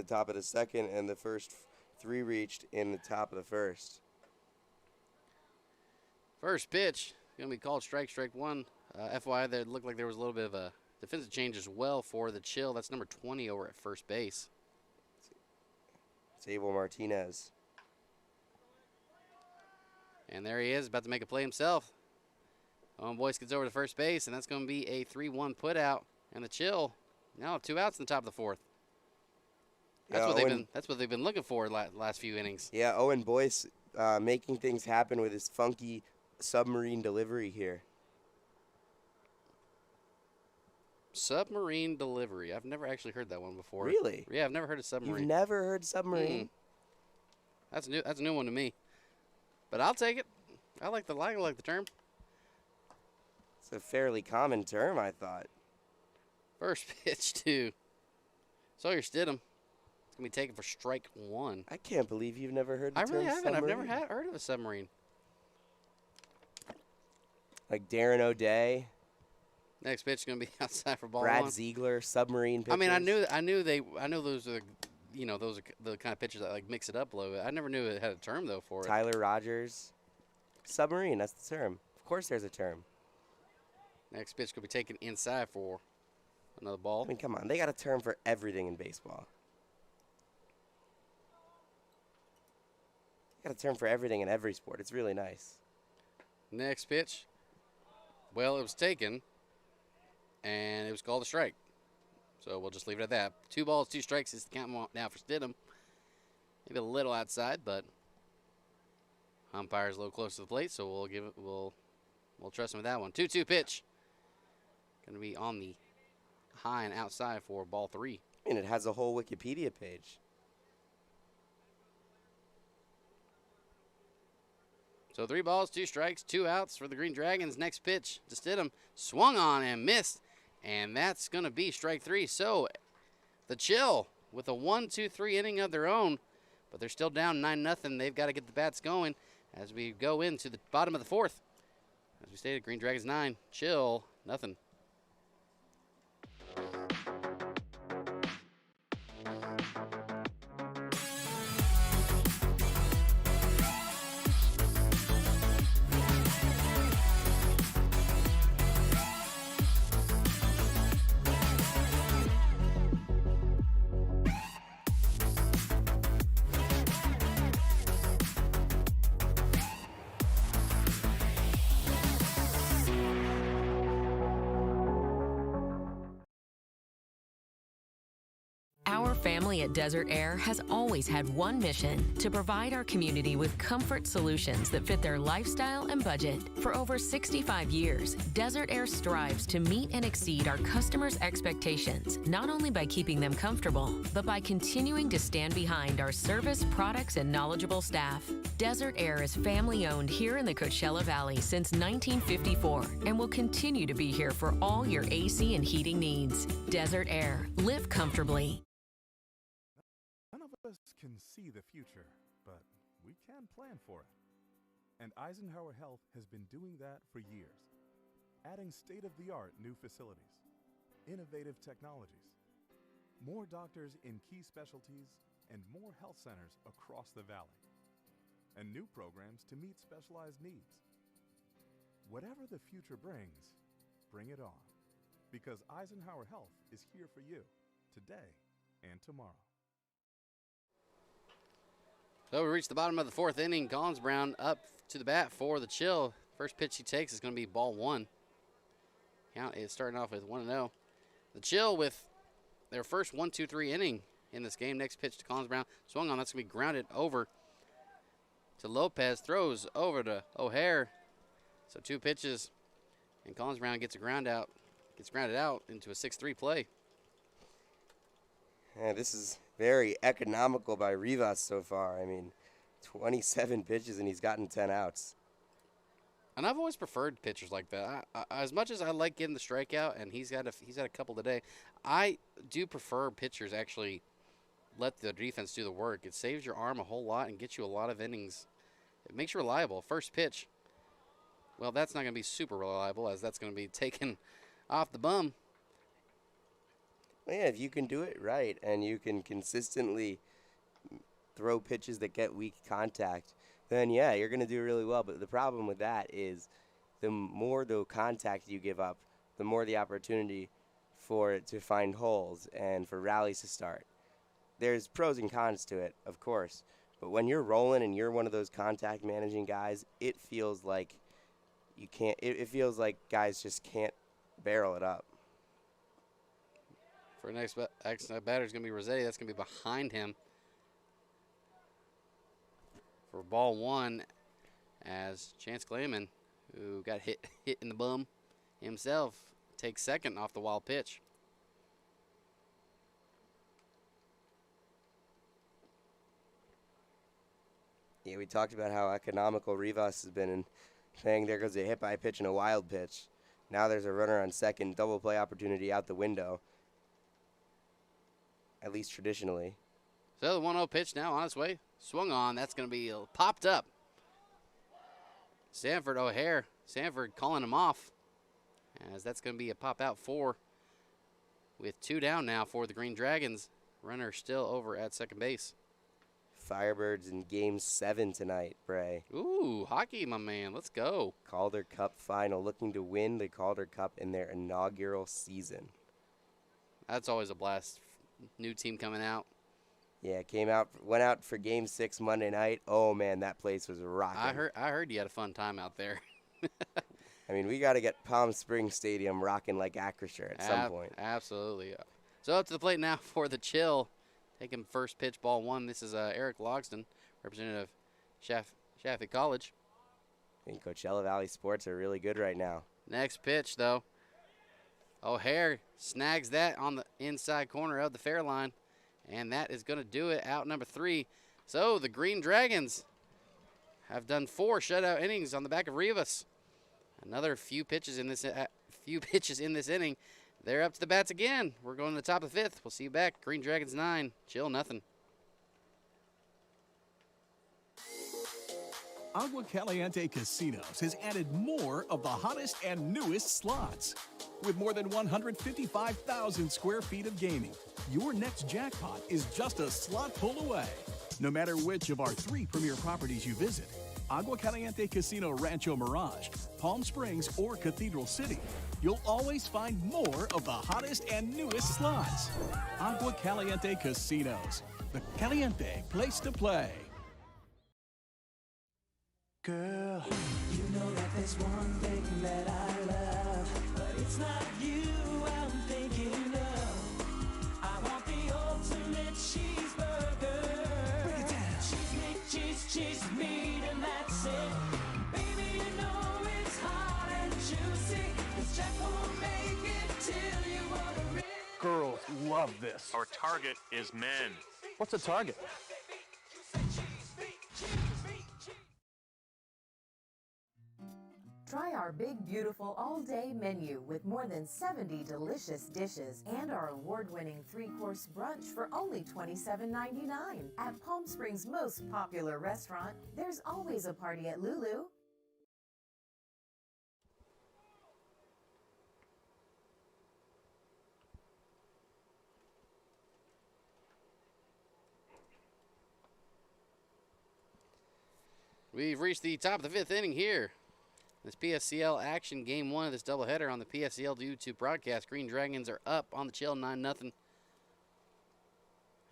top of the 2nd, and the first 3 reached in the top of the 1st. First pitch going to be called strike 1. FYI, there looked like there was a little bit of a defensive change as well for the Chill. That's number 20 over at first base. It's Abel Martinez. And there he is, about to make a play himself. Owen Boyce gets over to first base, and that's going to be a 3-1 put out. And the Chill now have 2 outs in the top of the 4th. That's what they've been looking for last few innings. Yeah, Owen Boyce making things happen with his funky submarine delivery here. Submarine delivery. I've never actually heard that one before. Really? Yeah, I've never heard of submarine. You've never heard submarine? That's new. That's a new one to me. But I'll take it. I like the term. It's a fairly common term, I thought. First pitch to Sawyer Stidham. It's gonna be taken for strike one. I can't believe you've never heard the I term really haven't. submarine. I've never heard of a submarine. Like Darren O'Day, Next pitch is gonna be outside for ball Brad one. Ziegler, submarine pitchers. I mean, I knew those are, those are the kind of pitchers that like mix it up a little bit. I never knew it had a term though for it. Tyler Rogers, submarine. That's the term. Of course, there's a term. Next pitch could be taken inside for another ball. I mean, come on. They got a term for everything in baseball. They got a term for everything in every sport. It's really nice. Next pitch. Well, it was taken, and it was called a strike. So we'll just leave it at that. 2 balls, 2 strikes is the count now for Stidham. Maybe a little outside, but umpire's a little close to the plate, so we'll trust him with that one. 2-2 pitch. Going to be on the high and outside for ball 3. I mean, it has a whole Wikipedia page. So 3 balls, 2 strikes, 2 outs for the Green Dragons. Next pitch to Stidham. Swung on and missed. And that's going to be strike 3. So the Chill with a 1-2-3 inning of their own. But they're still down 9-0. They've got to get the bats going as we go into the bottom of the 4th. As we stated, Green Dragons 9, Chill nothing. Our family at Desert Air has always had one mission: to provide our community with comfort solutions that fit their lifestyle and budget. For over 65 years, Desert Air strives to meet and exceed our customers' expectations, not only by keeping them comfortable, but by continuing to stand behind our service, products, and knowledgeable staff. Desert Air is family-owned here in the Coachella Valley since 1954 and will continue to be here for all your AC and heating needs. Desert Air. Live comfortably. None of us can see the future, but we can plan for it. And Eisenhower Health has been doing that for years, adding state-of-the-art new facilities, innovative technologies, more doctors in key specialties, and more health centers across the valley, and new programs to meet specialized needs. Whatever the future brings, bring it on, because Eisenhower Health is here for you today and tomorrow. So we reached the bottom of the 4th inning. Collins Brown up to the bat for the Chill. First pitch he takes is going to be ball 1. Count is starting off with 1-0. The Chill with their first 1-2-3 inning in this game. Next pitch to Collins Brown. Swung on. That's going to be grounded over to Lopez. Throws over to O'Hare. So 2 pitches. And Collins Brown gets grounded out into a 6-3 play. Yeah, this is very economical by Rivas so far. I mean, 27 pitches and he's gotten 10 outs. And I've always preferred pitchers like that. As much as I like getting the strikeout, and he's had a couple today, I do prefer pitchers actually let the defense do the work. It saves your arm a whole lot and gets you a lot of innings. It makes you reliable. First pitch, well, that's not going to be super reliable, as that's going to be taken off the bum. Well, yeah, if you can do it right and you can consistently throw pitches that get weak contact, then yeah, you're going to do really well. But the problem with that is the more the contact you give up, the more the opportunity for it to find holes and for rallies to start. There's pros and cons to it, of course. But when you're rolling and you're one of those contact managing guys, it feels like you can't. It feels like guys just can't barrel it up. For next batter is going to be Rossetti. That's going to be behind him for ball 1, as Chance Clayman, who got hit in the bum himself, takes second off the wild pitch. Yeah, we talked about how economical Rivas has been in saying there goes a hit by pitch and a wild pitch. Now there's a runner on second, double play opportunity out the window, at least traditionally. So the 1-0 pitch now on its way. Swung on. That's going to be popped up. Sanford O'Hare. Sanford calling him off, as that's going to be a pop out 4 with 2 down now for the Green Dragons. Runner still over at second base. Firebirds in Game 7 tonight, Bray. Ooh, hockey, my man. Let's go. Calder Cup final, looking to win the Calder Cup in their inaugural season. That's always a blast. New team coming out. Yeah, went out for Game 6 Monday night. Oh, man, that place was rocking. I heard you had a fun time out there. I mean, we got to get Palm Springs Stadium rocking like Acrisure at some point. Absolutely. So up to the plate now for the Chill. Taking first pitch, ball 1. This is Eric Logston, representative of Chaffee College. I mean, Coachella Valley sports are really good right now. Next pitch, though. O'Hare snags that on the inside corner of the fair line, and that is going to do it, out number 3. So the Green Dragons have done 4 shutout innings on the back of Rivas. Another few pitches in this inning. They're up to the bats again. We're going to the top of the 5th. We'll see you back. Green Dragons 9, Chill nothing. Agua Caliente Casinos has added more of the hottest and newest slots. With more than 155,000 square feet of gaming, your next jackpot is just a slot pull away. No matter which of our 3 premier properties you visit, Agua Caliente Casino Rancho Mirage, Palm Springs, or Cathedral City, you'll always find more of the hottest and newest slots. Agua Caliente Casinos, the Caliente place to play. Girl, you know that there's one thing that I love, but it's not you I'm thinking of. I want the ultimate cheeseburger. Break it down. Cheese, meat, cheese, meat, and that's it. Baby, you know it's hot and juicy. This Jack won't make it till you order it. Girls love this. Our target is men. What's a target? Try our big, beautiful all-day menu with more than 70 delicious dishes and our award-winning 3-course brunch for only $27.99. At Palm Springs' most popular restaurant, there's always a party at Lulu. We've reached the top of the 5th inning here. This PSCL action, game 1 of this doubleheader on the PSCL YouTube broadcast. Green Dragons are up on the Chill 9-0.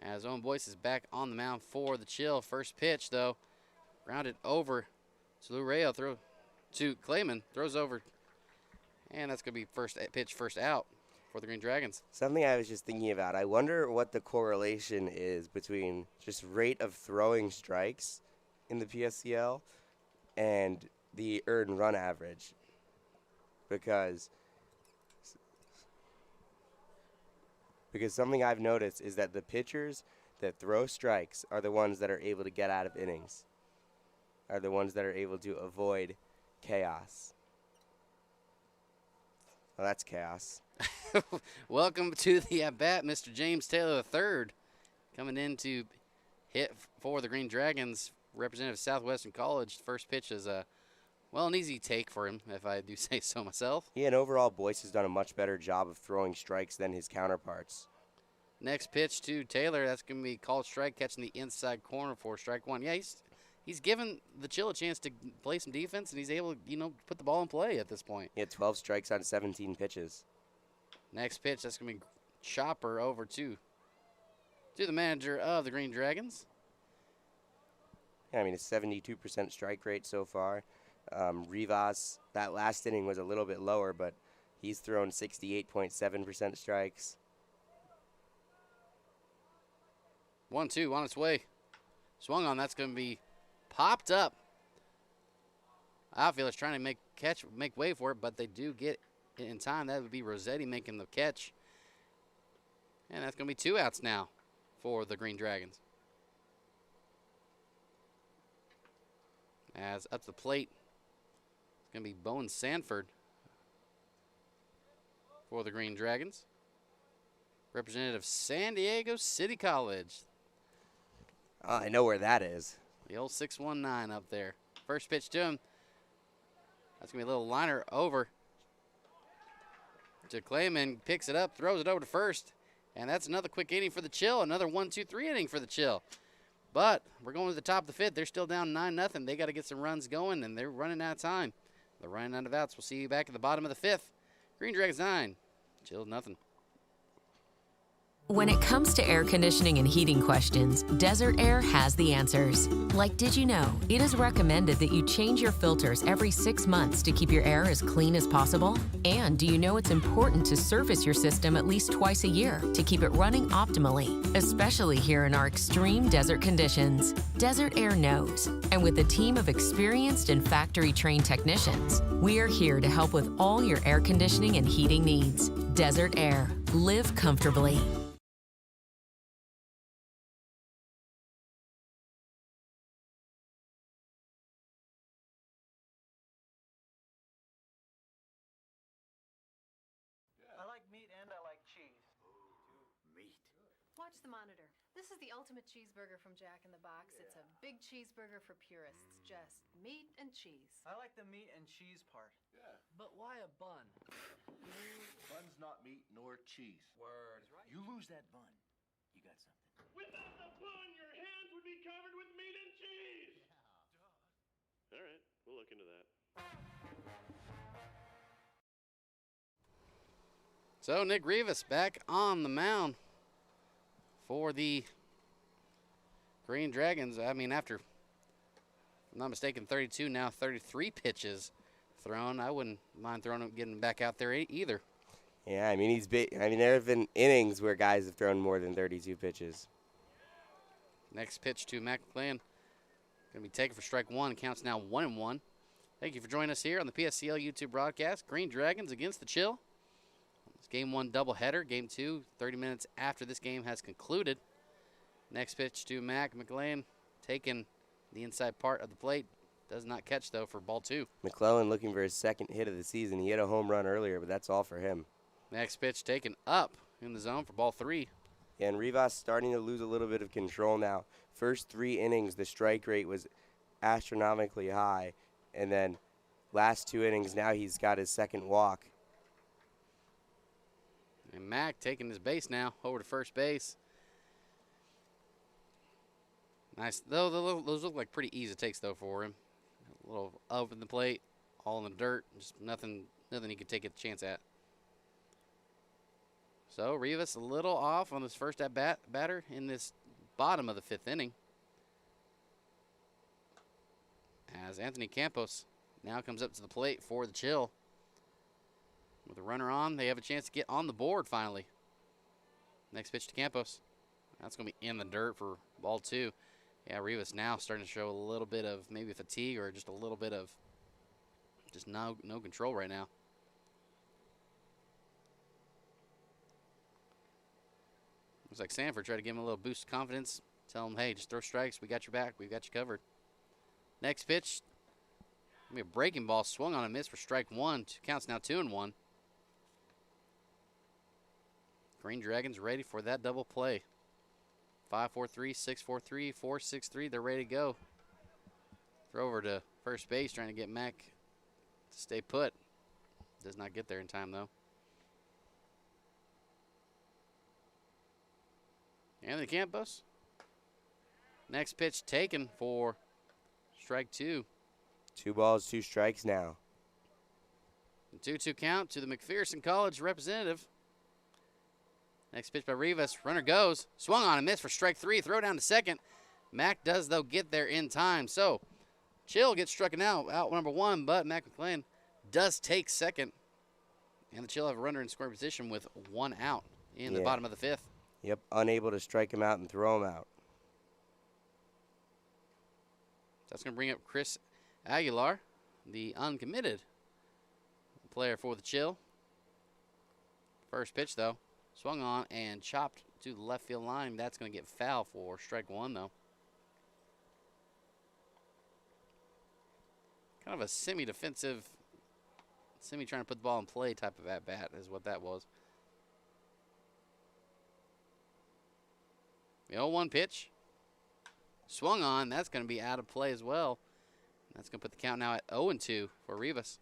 As Owen Boyce is back on the mound for the Chill. First pitch, though, grounded over to Lureo, throw to Clayman, throws over, and that's going to be first pitch, first out for the Green Dragons. Something I was just thinking about. I wonder what the correlation is between just rate of throwing strikes in the PSCL and the earned run average, because something I've noticed is that the pitchers that throw strikes are the ones that are able to get out of innings, are the ones that are able to avoid chaos. Well, that's chaos. Welcome to the at-bat, Mr. James Taylor III, coming in to hit for the Green Dragons, representative of Southwestern College. First pitch is an easy take for him, if I do say so myself. Yeah, and overall, Boyce has done a much better job of throwing strikes than his counterparts. Next pitch to Taylor. That's going to be called strike, catching the inside corner for strike 1. Yeah, he's given the Chill a chance to play some defense, and he's able to, put the ball in play at this point. He had 12 strikes on 17 pitches. Next pitch, that's going to be chopper over to the manager of the Green Dragons. Yeah, I mean, a 72% strike rate so far. Rivas, that last inning was a little bit lower, but he's thrown 68.7% strikes. 1-2 on its way. Swung on. That's going to be popped up. Outfielders trying to make way for it, but they do get in time. That would be Rossetti making the catch. And that's going to be 2 outs now for the Green Dragons. As up to the plate, it's going to be Bowen Sanford for the Green Dragons. Representative San Diego City College. I know where that is. The old 619 up there. First pitch to him. That's going to be a little liner over to Clayman. Picks it up, throws it over to first. And that's another quick inning for the Chill. Another 1-2-3 inning for the Chill. But we're going to the top of the fifth. They're still down 9-0. They got to get some runs going, and they're running out of time. They're running out of outs. We'll see you back at the bottom of the fifth. Green Dragons 9. Chill nothing. When it comes to air conditioning and heating questions, Desert Air has the answers. Like, did you know it is recommended that you change your filters every 6 months to keep your air as clean as possible? And do you know it's important to service your system at least twice a year to keep it running optimally, especially here in our extreme desert conditions? Desert Air knows. And with a team of experienced and factory-trained technicians, we are here to help with all your air conditioning and heating needs. Desert Air. Live comfortably. I like meat and I like cheese. Meat. Watch the monitor. This is the ultimate cheeseburger from Jack in the Box. It's a big cheeseburger for purists. Just meat and cheese. I like the meat and cheese part. Yeah. But why a bun? Bun's not meat nor cheese. Word. You lose that bun, you got something. Without the bun, your hands would be covered with meat and cheese. All right, we'll look into that. So Nick Rivas back on the mound for the Green Dragons. I mean, after, if I'm not mistaken, 32, now 33 pitches thrown. I wouldn't mind throwing him, getting back out there either. Yeah, I mean, there have been innings where guys have thrown more than 32 pitches. Next pitch to Mac McClain. Going to be taken for strike one. Counts now 1-1. Thank you for joining us here on the PSCL YouTube broadcast. Green Dragons against the Chill. It's game 1 doubleheader. Game 2, 30 minutes after this game has concluded. Next pitch to Mac McClain, taking the inside part of the plate. Does not catch, though, for ball 2. McClellan looking for his second hit of the season. He hit a home run earlier, but that's all for him. Next pitch taken up in the zone for ball 3. Yeah, and Rivas starting to lose a little bit of control now. First 3 innings, the strike rate was astronomically high. And then last 2 innings, now he's got his second walk. And Mac taking his base now over to first base. Nice. Though those look like pretty easy takes, though, for him. A little up in the plate, all in the dirt. Just nothing he could take a chance at. So Rivas a little off on his first batter in this bottom of the 5th inning. As Anthony Campos now comes up to the plate for the Chill. With a runner on, they have a chance to get on the board finally. Next pitch to Campos. That's going to be in the dirt for ball 2. Yeah, Rivas now starting to show a little bit of maybe fatigue or just a little bit of just no control right now. Looks like Sanford tried to give him a little boost of confidence. Tell him, hey, just throw strikes. We got your back. We've got you covered. Next pitch. Gonna be a breaking ball swung on a miss for strike 1. Counts now 2-1. Green Dragons ready for that double play. 5-4-3, 6-4-3, 4-6-3. They're ready to go. Throw over to first base, trying to get Mac to stay put. Does not get there in time, though. Anthony Campos. Next pitch taken for strike 2. 2 balls, 2 strikes now. 2-2 count to the McPherson College representative. Next pitch by Rivas. Runner goes. Swung on and missed for strike 3. Throw down to second. Mac does, though, get there in time. So, Chill gets struck out number 1, but Mac McClain does take second. And the Chill have a runner in scoring position with 1 out in the bottom of the 5th. Yep, unable to strike him out and throw him out. That's going to bring up Chris Aguilar, the uncommitted player for the Chill. First pitch, though, swung on and chopped to the left field line. That's going to get foul for strike one, though. Kind of a semi-defensive, trying to put the ball in play type of at-bat is what that was. The 0-1 pitch. Swung on. That's going to be out of play as well. That's going to put the count now at 0-2 for Rivas.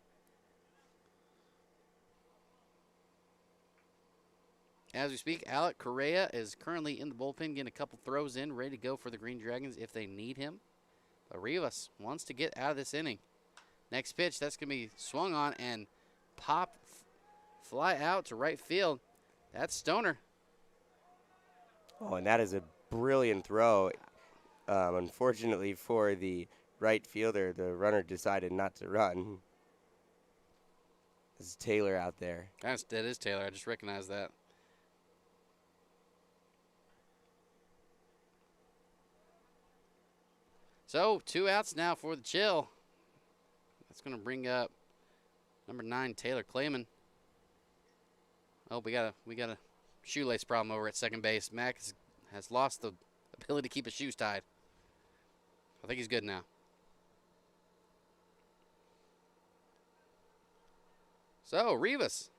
As we speak, Alec Correa is currently in the bullpen, getting a couple throws in, ready to go for the Green Dragons if they need him. But Rivas wants to get out of this inning. Next pitch, that's going to be swung on and fly out to right field. That's Stoner. Oh, and that is a brilliant throw. Unfortunately for the right fielder, the runner decided not to run. This is Taylor out there. That is Taylor. I just recognized that. So 2 outs now for the Chill. That's going to bring up number 9, Taylor Clayman. Oh, we got a shoelace problem over at second base. Mac has lost the ability to keep his shoes tied. I think he's good now. So Rivas,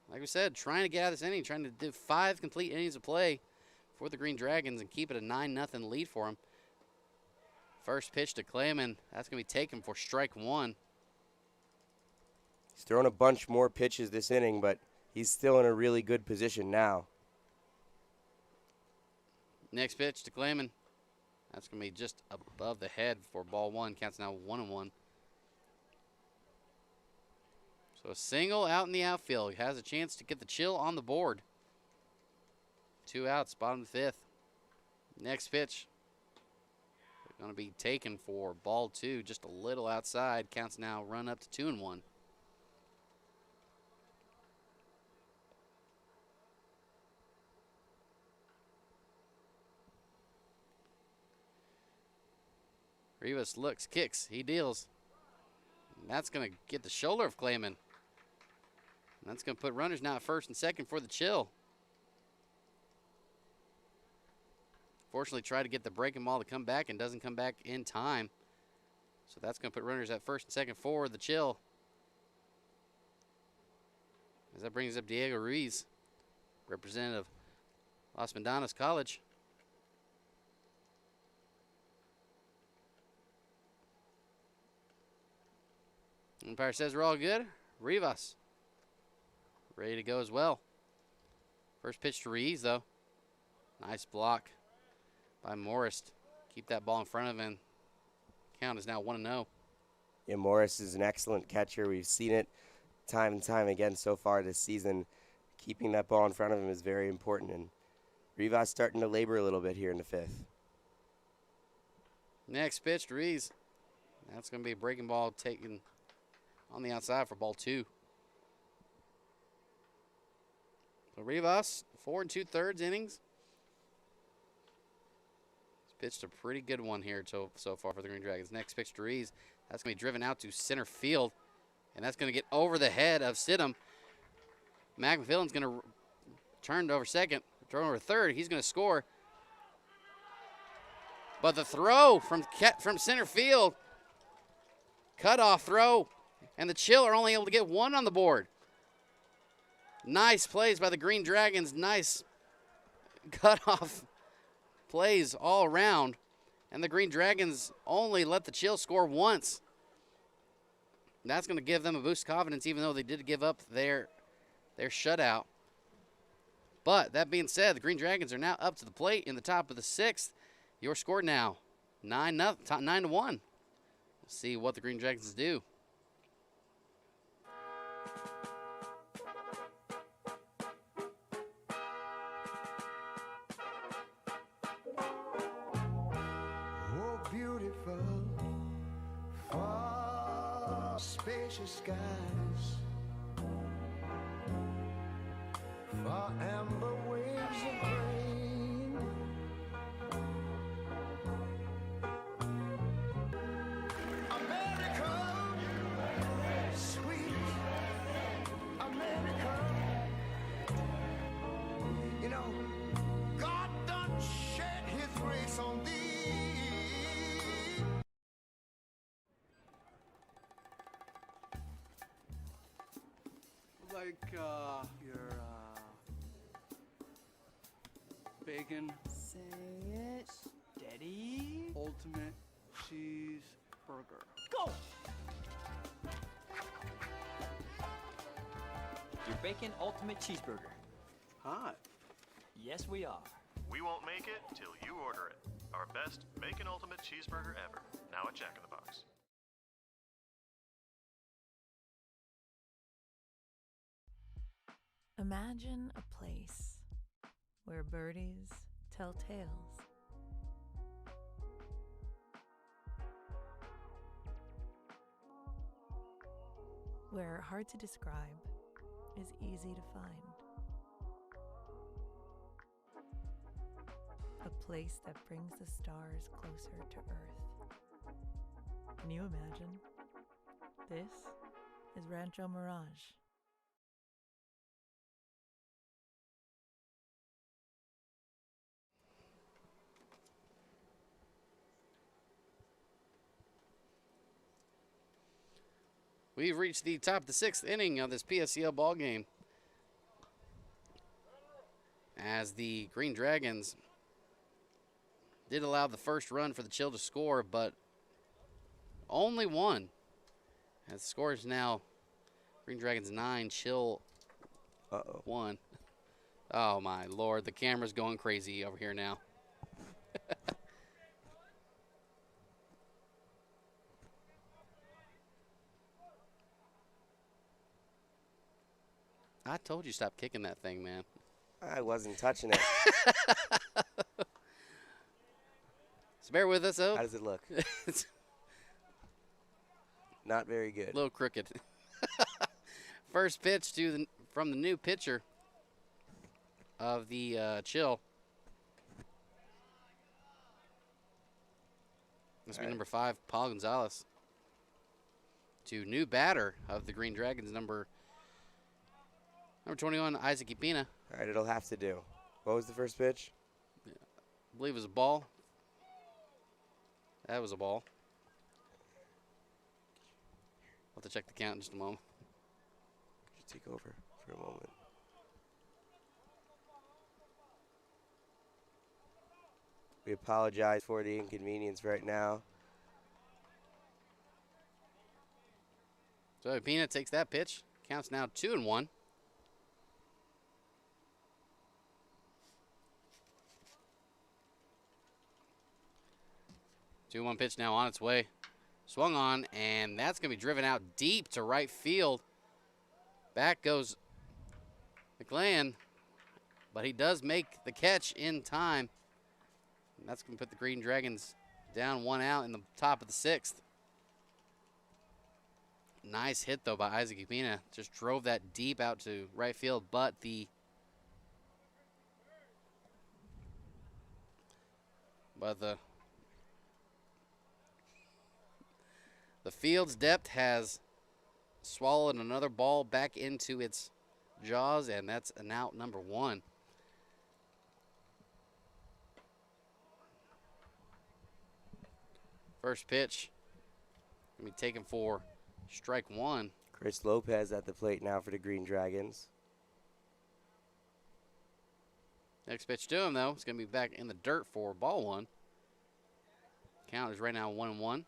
like we said, trying to get out of this inning, trying to do 5 complete innings of play for the Green Dragons and keep it a 9-0 lead for him. First pitch to Clayman. That's going to be taken for strike one. He's thrown a bunch more pitches this inning, but he's still in a really good position now. Next pitch to Clayman. That's going to be just above the head for ball one. Counts now 1-1. So a single out in the outfield. He has a chance to get the Chill on the board. 2 outs, bottom of the 5th. Next pitch. Going to be taken for ball 2, just a little outside. Counts now run up to 2-1. Rivas looks, kicks, he deals. And that's going to get the shoulder of Clayman. And that's going to put runners now at first and second for the Chill. Fortunately, tried to get the breaking ball to come back and doesn't come back in time. So that's going to put runners at first and second for the Chill. As that brings up Diego Ruiz, representative Las Medanas College. Umpire says we're all good. Rivas ready to go as well. First pitch to Ruiz, though. Nice block by Morris. Keep that ball in front of him. Count is now 1-0. Yeah, Morris is an excellent catcher. We've seen it time and time again so far this season. Keeping that ball in front of him is very important, and Rivas starting to labor a little bit here in the 5th. Next pitch to Ruiz. That's going to be a breaking ball taken on the outside for ball 2. So Rivas, 4 2/3 innings. Pitched a pretty good one here so far for the Green Dragons. Next pitch to Ruiz. That's going to be driven out to center field, and that's going to get over the head of Stidham. Mac McFillan's going to turn over second, turn over third. He's going to score. But the throw from center field, cutoff throw, and the Chill are only able to get 1 on the board. Nice plays by the Green Dragons. Nice cutoff plays all around, and the Green Dragons only let the Chill score once. That's going to give them a boost of confidence, even though they did give up their shutout. But that being said, the Green Dragons are now up to the plate in the top of the 6th. Your score now 9-1. We'll see what the Green Dragons do. Spacious skies, far amber waves of grain, America, sweet America, like your bacon. Say it. Steady. Ultimate cheeseburger. Go! Your bacon ultimate cheeseburger. Hot. Yes, we are. We won't make it till you order it. Our best bacon ultimate cheeseburger ever. Now at Jack in the Box. Imagine a place where birdies tell tales. Where hard to describe is easy to find. A place that brings the stars closer to Earth. Can you imagine? This is Rancho Mirage. We've reached the top of the 6th inning of this PSCL ball game, as the Green Dragons did allow the first run for the Chill to score, but only one. As the score is now Green Dragons 9, Chill 1. Oh my Lord, the camera's going crazy over here now. I told you stop kicking that thing, man. I wasn't touching it. So bear with us, though. How does it look? It's not very good. a little crooked. First pitch from the new pitcher of the Chill. Must be number 5, Paul Gonzalez. To new batter of the Green Dragons, number 21, Isaac Ipina. All right, it'll have to do. What was the first pitch? I believe it was a ball. That was a ball. I'll have to check the count in just a moment. Just take over for a moment. We apologize for the inconvenience right now. So Ipina takes that pitch. Counts now 2-1. 2-1 pitch now on its way. Swung on, and that's going to be driven out deep to right field. Back goes McLean, but he does make the catch in time. And that's going to put the Green Dragons down 1 out in the top of the 6th. Nice hit, though, by Isaac Ipina. Just drove that deep out to right field, but the field's depth has swallowed another ball back into its jaws, and that's an out number 1. First pitch going to be taken for strike 1. Chris Lopez at the plate now for the Green Dragons. Next pitch to him, though, it's going to be back in the dirt for ball 1. Count is right now 1-1.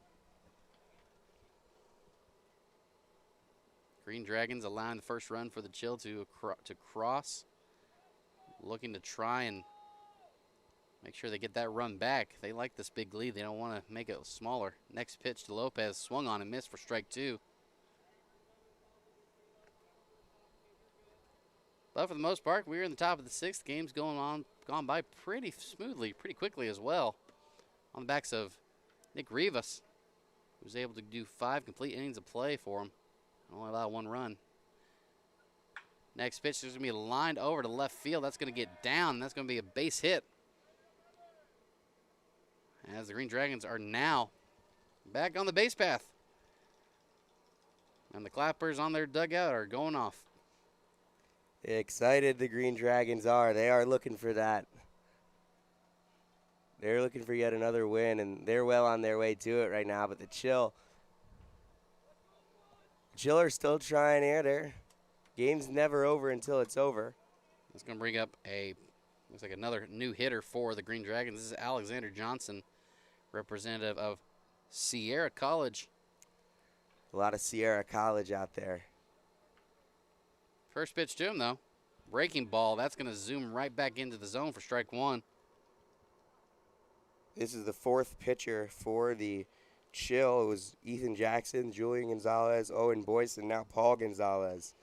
Green Dragons allowing the first run for the Chill to cross. Looking to try and make sure they get that run back. They like this big lead. They don't want to make it smaller. Next pitch to Lopez. Swung on and missed for strike 2. But for the most part, we're in the top of the 6th. Game's gone by pretty smoothly, pretty quickly as well. On the backs of Nick Rivas, who was able to do 5 complete innings of play for him. Only allowed 1 run. Next pitch is going to be lined over to left field. That's going to get down. That's going to be a base hit. As the Green Dragons are now back on the base path. And the clappers on their dugout are going off. Excited the Green Dragons are. They are looking for that. They're looking for yet another win, and they're well on their way to it right now. But the Chill are still trying here. Game's never over until it's over. It's going to bring up looks like another new hitter for the Green Dragons. This is Alexander Johnson, representative of Sierra College. A lot of Sierra College out there. First pitch to him, though. Breaking ball. That's going to zoom right back into the zone for strike one. This is the fourth pitcher for the Chill. It was Ethan Jackson, Julian Gonzalez, Owen Boyce, and now Paul Gonzalez.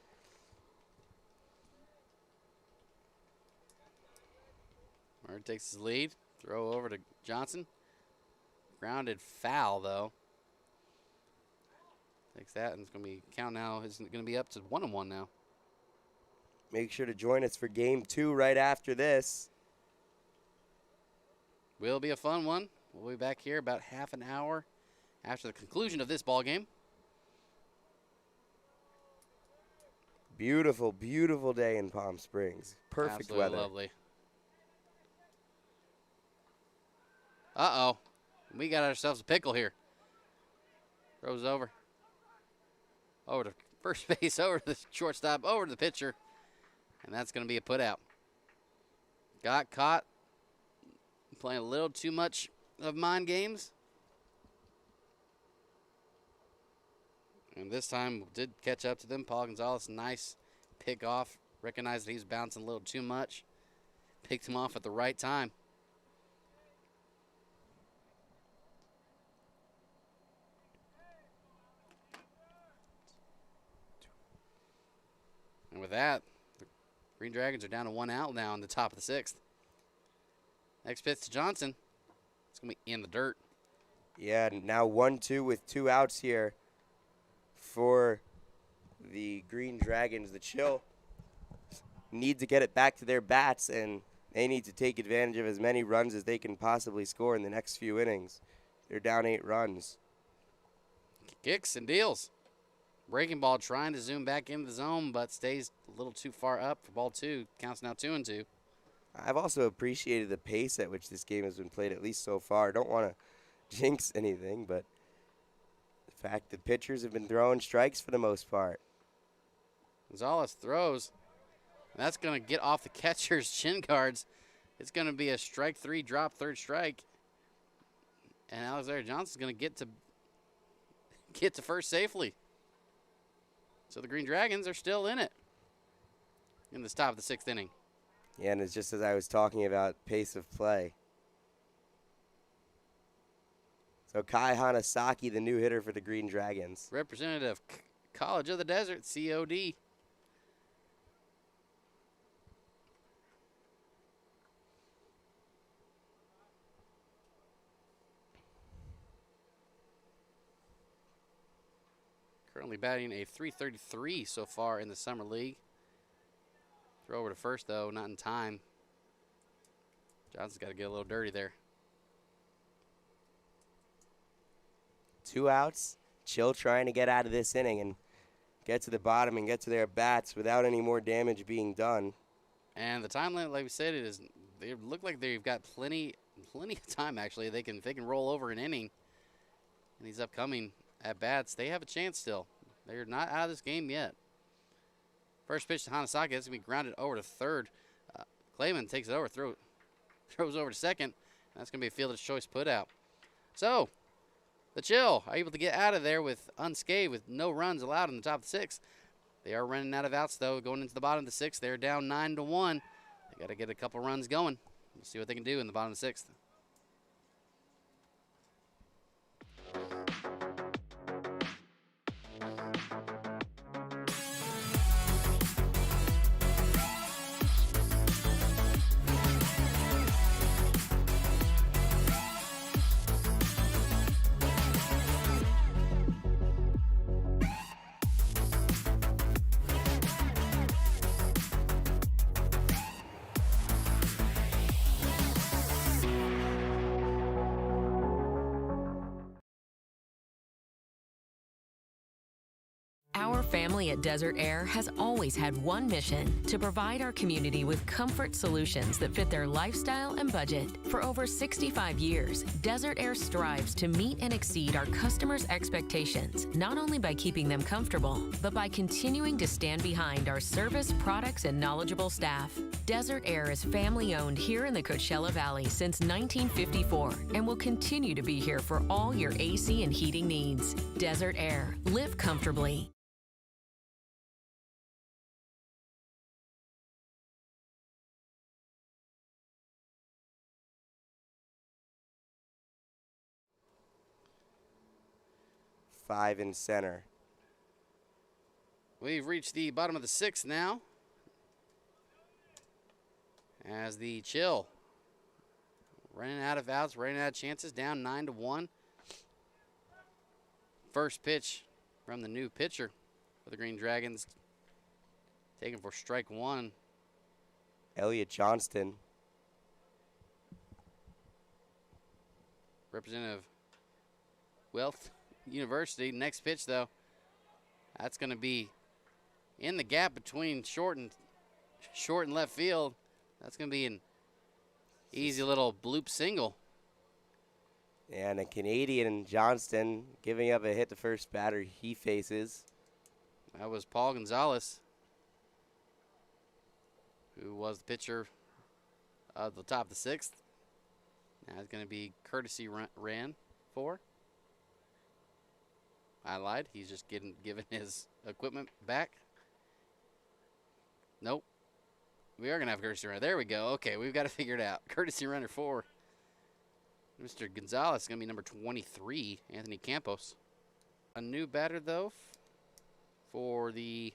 Murray takes his lead. Throw over to Johnson. Grounded foul, though. Takes that, and it's going to be count now. It's going to be up to 1-1 now. Make sure to join us for game 2 right after this. Will be a fun one. We'll be back here about half an hour after the conclusion of this ball game. Beautiful, beautiful day in Palm Springs. Perfect Absolutely weather. Lovely. Uh-oh. We got ourselves a pickle here. Throws over. Over to first base, over to the shortstop, over to the pitcher. And that's going to be a put out. Got caught playing a little too much of mind games. And this time did catch up to them. Paul Gonzalez, nice pick off. Recognized that he's bouncing a little too much. Picked him off at the right time. And with that, the Green Dragons are down to 1 out now in the top of the 6th. Next pitch to Johnson. It's going to be in the dirt. Yeah, now 1-2 with 2 outs here for the Green Dragons. The Chill need to get it back to their bats, and they need to take advantage of as many runs as they can possibly score in the next few innings. They're down 8 runs. Kicks and deals. Breaking ball trying to zoom back into the zone, but stays a little too far up for ball 2. Counts now 2-2. I've also appreciated the pace at which this game has been played, at least so far. I don't want to jinx anything, but the fact that pitchers have been throwing strikes for the most part. Gonzalez throws. That's going to get off the catcher's shin guards. It's going to be a strike 3, drop, third strike. And Alexander Johnson's going to get to first safely. So the Green Dragons are still in it in this top of the 6th inning. Yeah, and it's just as I was talking about pace of play. So Kai Hanasaki, the new hitter for the Green Dragons. Representative College of the Desert, COD. Currently batting a .333 so far in the Summer League. Throw over to first, though, not in time. Johnson's got to get a little dirty there. 2 outs. Chill trying to get out of this inning and get to the bottom and get to their bats without any more damage being done. And the time limit, like we said, they look like they've got plenty of time, actually. They can roll over an inning in these upcoming at-bats. They have a chance still. They're not out of this game yet. First pitch to Hanasaki. That's going to be grounded over to third. Clayman takes it over, throws over to second. That's going to be a fielder's choice put out. So, the Chill are able to get out of there with unscathed with no runs allowed in the top of the 6th. They are running out of outs, though, going into the bottom of the 6th. They're down 9-1. They got to get a couple runs going. We'll see what they can do in the bottom of the 6th. Our family at Desert Air has always had one mission: to provide our community with comfort solutions that fit their lifestyle and budget. For over 65 years, Desert Air strives to meet and exceed our customers' expectations, not only by keeping them comfortable, but by continuing to stand behind our service, products, and knowledgeable staff. Desert Air is family-owned here in the Coachella Valley since 1954 and will continue to be here for all your AC and heating needs. Desert Air. Live comfortably. Five in center. We've reached the bottom of the sixth now, as the Chill running out of outs, running out of chances, down 9-1. First pitch from the new pitcher for the Green Dragons, taken for strike one. Elliott Johnston. Representative Wealth University. Next pitch, though, that's going to be in the gap between short and left field. That's going to be an easy little bloop single. And a Canadian, Johnston, giving up a hit to first batter he faces. That was Paul Gonzalez, who was the pitcher of the top of the sixth. Now it's going to be courtesy ran for. I lied. He's just given his equipment back. Nope. We are going to have courtesy runner. There we go. Okay, we've got to figure it out. Courtesy runner for Mr. Gonzalez is going to be number 23, Anthony Campos. A new batter, though, for the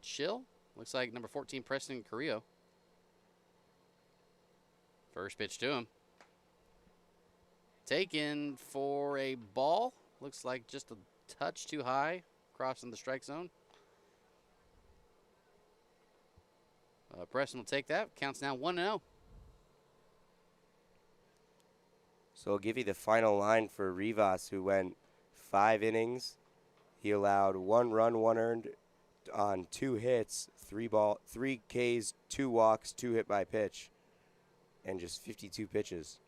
Chill. Looks like number 14, Preston Carrillo. First pitch to him. Taken for a ball. Looks like just a touch too high, crossing the strike zone. Preston will take that. Counts now 1-0. So I'll give you the final line for Rivas, who went 5 innings. He allowed 1 run, 1 earned on 2 hits, 3 Ks, 2 walks, 2 hit by pitch, and just 52 pitches.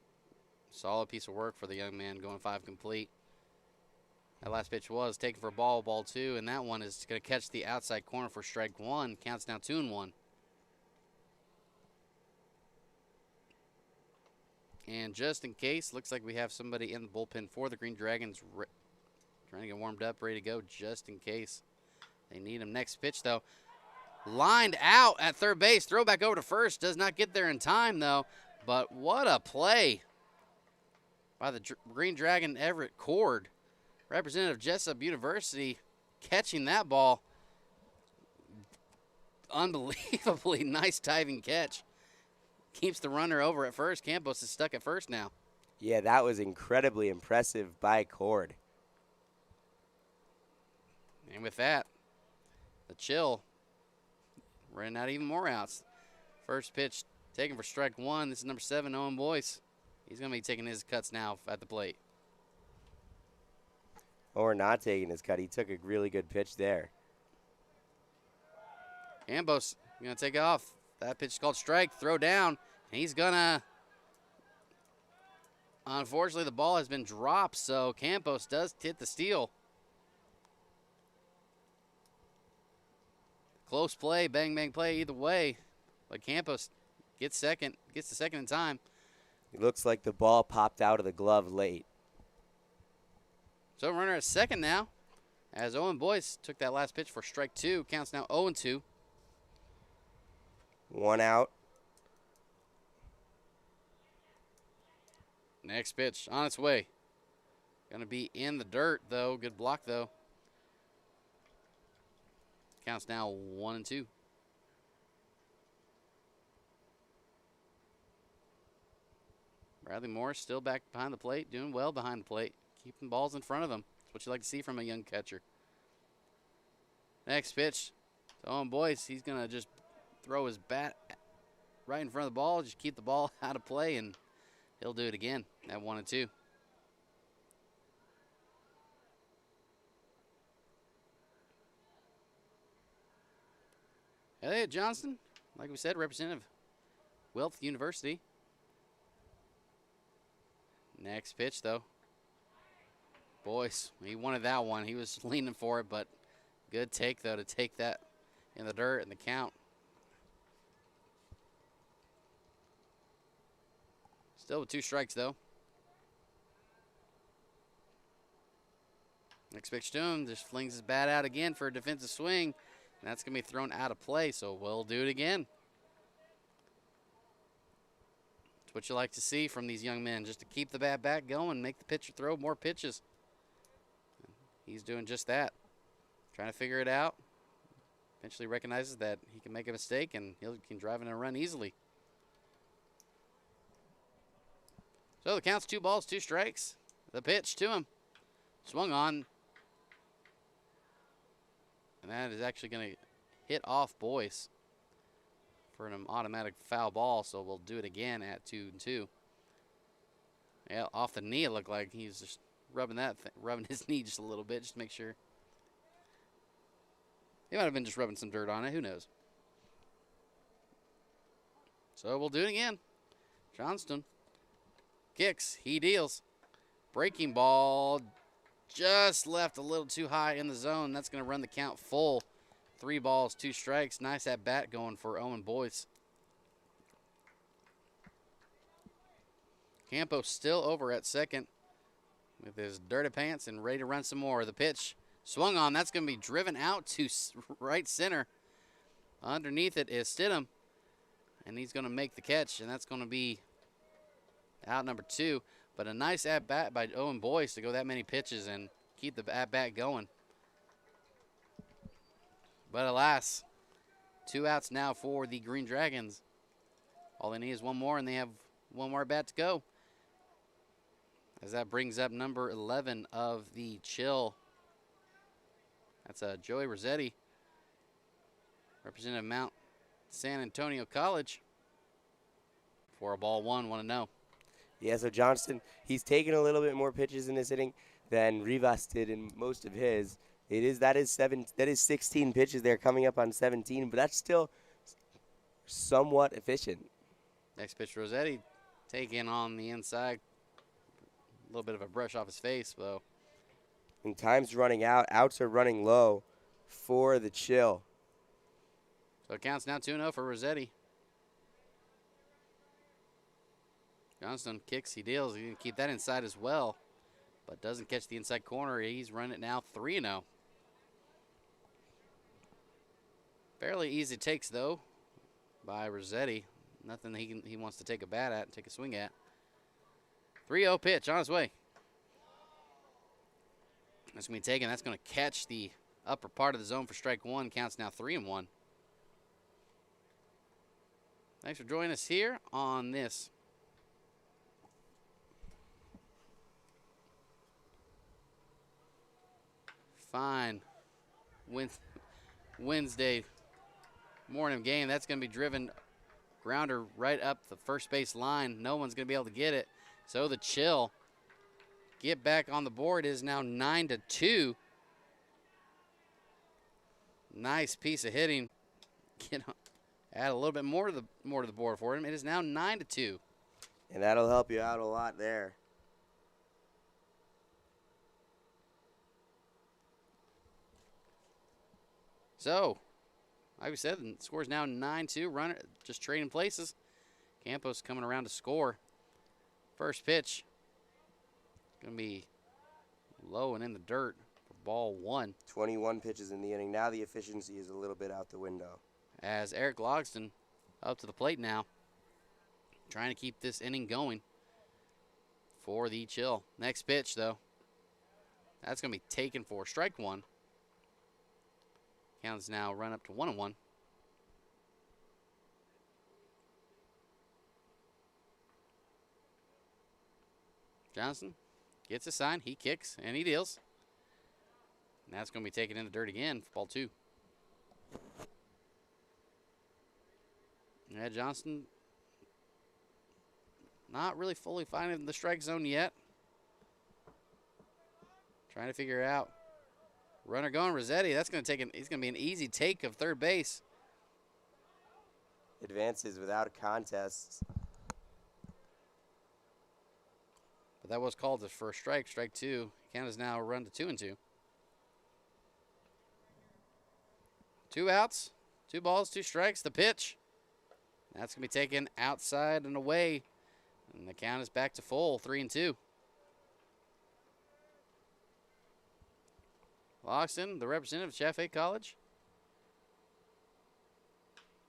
Solid piece of work for the young man, going 5 complete. That last pitch was taken for ball 2, and that one is going to catch the outside corner for strike 1. Counts now 2-1. And just in case, looks like we have somebody in the bullpen for the Green Dragons trying to get warmed up, ready to go just in case they need him. Next pitch, though, lined out at third base. Throw back over to first. Does not get there in time, though. But what a play by the Green Dragon Everett Cord. Representative Jessup University catching that ball. Unbelievably nice diving catch. Keeps the runner over at first. Campos is stuck at first now. Yeah, that was incredibly impressive by Cord. And with that, the Chill running out even more outs. First pitch taken for strike 1. This is number 7, Owen Boyce. He's going to be taking his cuts now at the plate. Or not taking his cut. He took a really good pitch there. Campos going to take it off. That pitch is called strike. Throw down. And he's going to. Unfortunately, the ball has been dropped, so Campos does hit the steal. Close play, bang, bang play either way. But Campos gets the second in time. It looks like the ball popped out of the glove late. So runner at second now, as Owen Boyce took that last pitch for strike 2. Counts now 0-2. 1 out. Next pitch on its way. Going to be in the dirt, though. Good block, though. Counts now 1-2. Bradley Morris still back behind the plate, doing well behind the plate. Keeping balls in front of him. That's what you like to see from a young catcher. Next pitch to Owen Boyce. He's going to just throw his bat right in front of the ball, just keep the ball out of play, and he'll do it again at 1-2. Elliott Johnston, like we said, representative Wealth University. Next pitch, though. Boyce, he wanted that one. He was leaning for it, but good take, though, to take that in the dirt and the count. Still with 2 strikes, though. Next pitch to him, just flings his bat out again for a defensive swing. And that's going to be thrown out of play, so we'll do it again. It's what you like to see from these young men, just to keep the bat back going, make the pitcher throw more pitches. He's doing just that, trying to figure it out. Eventually recognizes that he can make a mistake and he can drive in a run easily. So the count's 2 balls, 2 strikes. The pitch to him. Swung on. And that is actually going to hit off Boyce for an automatic foul ball, so we'll do it again at 2-2. Yeah, off the knee it looked like he's just rubbing his knee just a little bit just to make sure. He might have been just rubbing some dirt on it, who knows. So we'll do it again. Johnston kicks, he deals. Breaking ball just left a little too high in the zone. That's going to run the count full. 3 balls, 2 strikes. Nice at bat going for Owen Boyce. Campos still over at second with his dirty pants and ready to run some more. The pitch swung on. That's going to be driven out to right center. Underneath it is Stidham, and he's going to make the catch, and that's going to be out number 2. But a nice at-bat by Owen Boyce to go that many pitches and keep the at-bat going. But alas, 2 outs now for the Green Dragons. All they need is 1 more, and they have 1 more at-bat to go. As that brings up number 11 of the Chill. That's Joey Rossetti, representative Mount San Antonio College. For a ball 1, 1-0. Yeah, so Johnston, he's taken a little bit more pitches in this inning than Rivas did in most of his. That is 16 pitches there, coming up on 17, but that's still somewhat efficient. Next pitch, Rossetti taking on the inside. A little bit of a brush off his face, though. And time's running out. Outs are running low for the Chill. So it counts now 2-0 for Rossetti. Johnston kicks, he deals. He can keep that inside as well, but doesn't catch the inside corner. He's running it now 3-0. Fairly easy takes, though, by Rossetti. Nothing he wants to take a bat at and take a swing at. 3-0 pitch on his way. That's going to be taken. That's going to catch the upper part of the zone for strike 1. Counts now 3-1. Thanks for joining us here on this fine Wednesday morning game. That's going to be driven grounder right up the first base line. No one's going to be able to get it. So the Chill get back on the board. It is now 9-2. Nice piece of hitting. Add a little bit more to the board for him. It is now 9-2. And that'll help you out a lot there. So, like we said, the score is now 9-2. Runner just trading places. Campos coming around to score. First pitch going to be low and in the dirt for ball 1. 21 pitches in the inning. Now the efficiency is a little bit out the window. As Eric Logston up to the plate now, trying to keep this inning going for the Chill. Next pitch, though, that's going to be taken for strike 1. Counts now run up to 1-1. Johnson gets a sign. He kicks and he deals. And that's going to be taken in the dirt again for ball 2. Yeah, Johnson not really fully finding the strike zone yet. Trying to figure it out. Runner going, Rossetti. That's going to take he's going to be an easy take of third base. advances without a contest. But that was called for a strike. Strike two. Canada's now run to 2-2. 2 outs, 2 balls, 2 strikes. The pitch. That's going to be taken outside and away. And the count is back to full, 3-2. Loxton, the representative of Chaffee College.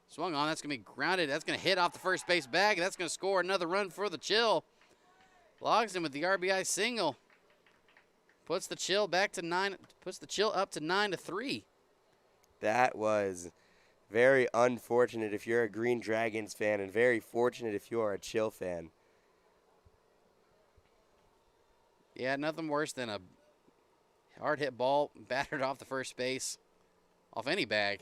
Swung on. That's going to be grounded. That's going to hit off the first base bag. And that's going to score another run for the Chill. Loxton with the RBI single. Puts the Chill back to 9. Puts the Chill up to 9-3. That was very unfortunate if you're a Green Dragons fan, and very fortunate if you are a Chill fan. Yeah, nothing worse than a hard hit ball battered off the first base, off any bag,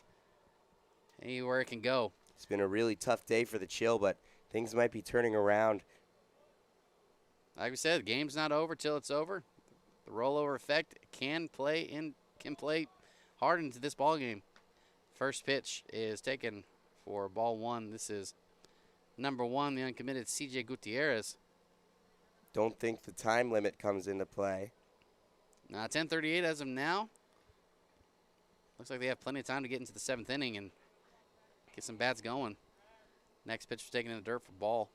anywhere it can go. It's been a really tough day for the Chill, but things might be turning around. Like we said, the game's not over till it's over. The rollover effect can play hard into this ball game. First pitch is taken for ball 1. This is number 1, the uncommitted CJ Gutierrez. Don't think the time limit comes into play. Now 10:38 as of now. Looks like they have plenty of time to get into the 7th inning and get some bats going. Next pitch was taken in the dirt for ball.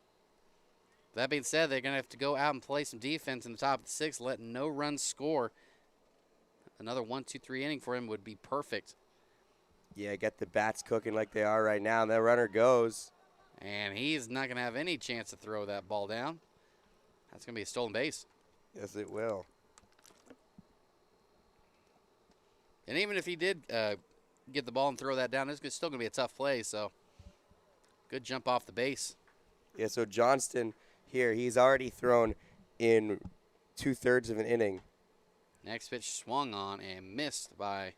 That being said, they're going to have to go out and play some defense in the top of the 6th, let no runs score. Another 1-2-3 inning for him would be perfect. Yeah, get the bats cooking like they are right now, and that runner goes. And he's not going to have any chance to throw that ball down. That's going to be a stolen base. Yes, it will. And even if he did get the ball and throw that down, it's still going to be a tough play. So, good jump off the base. Yeah, so Johnston here, he's already thrown in 2/3 of an inning. Next pitch swung on and missed by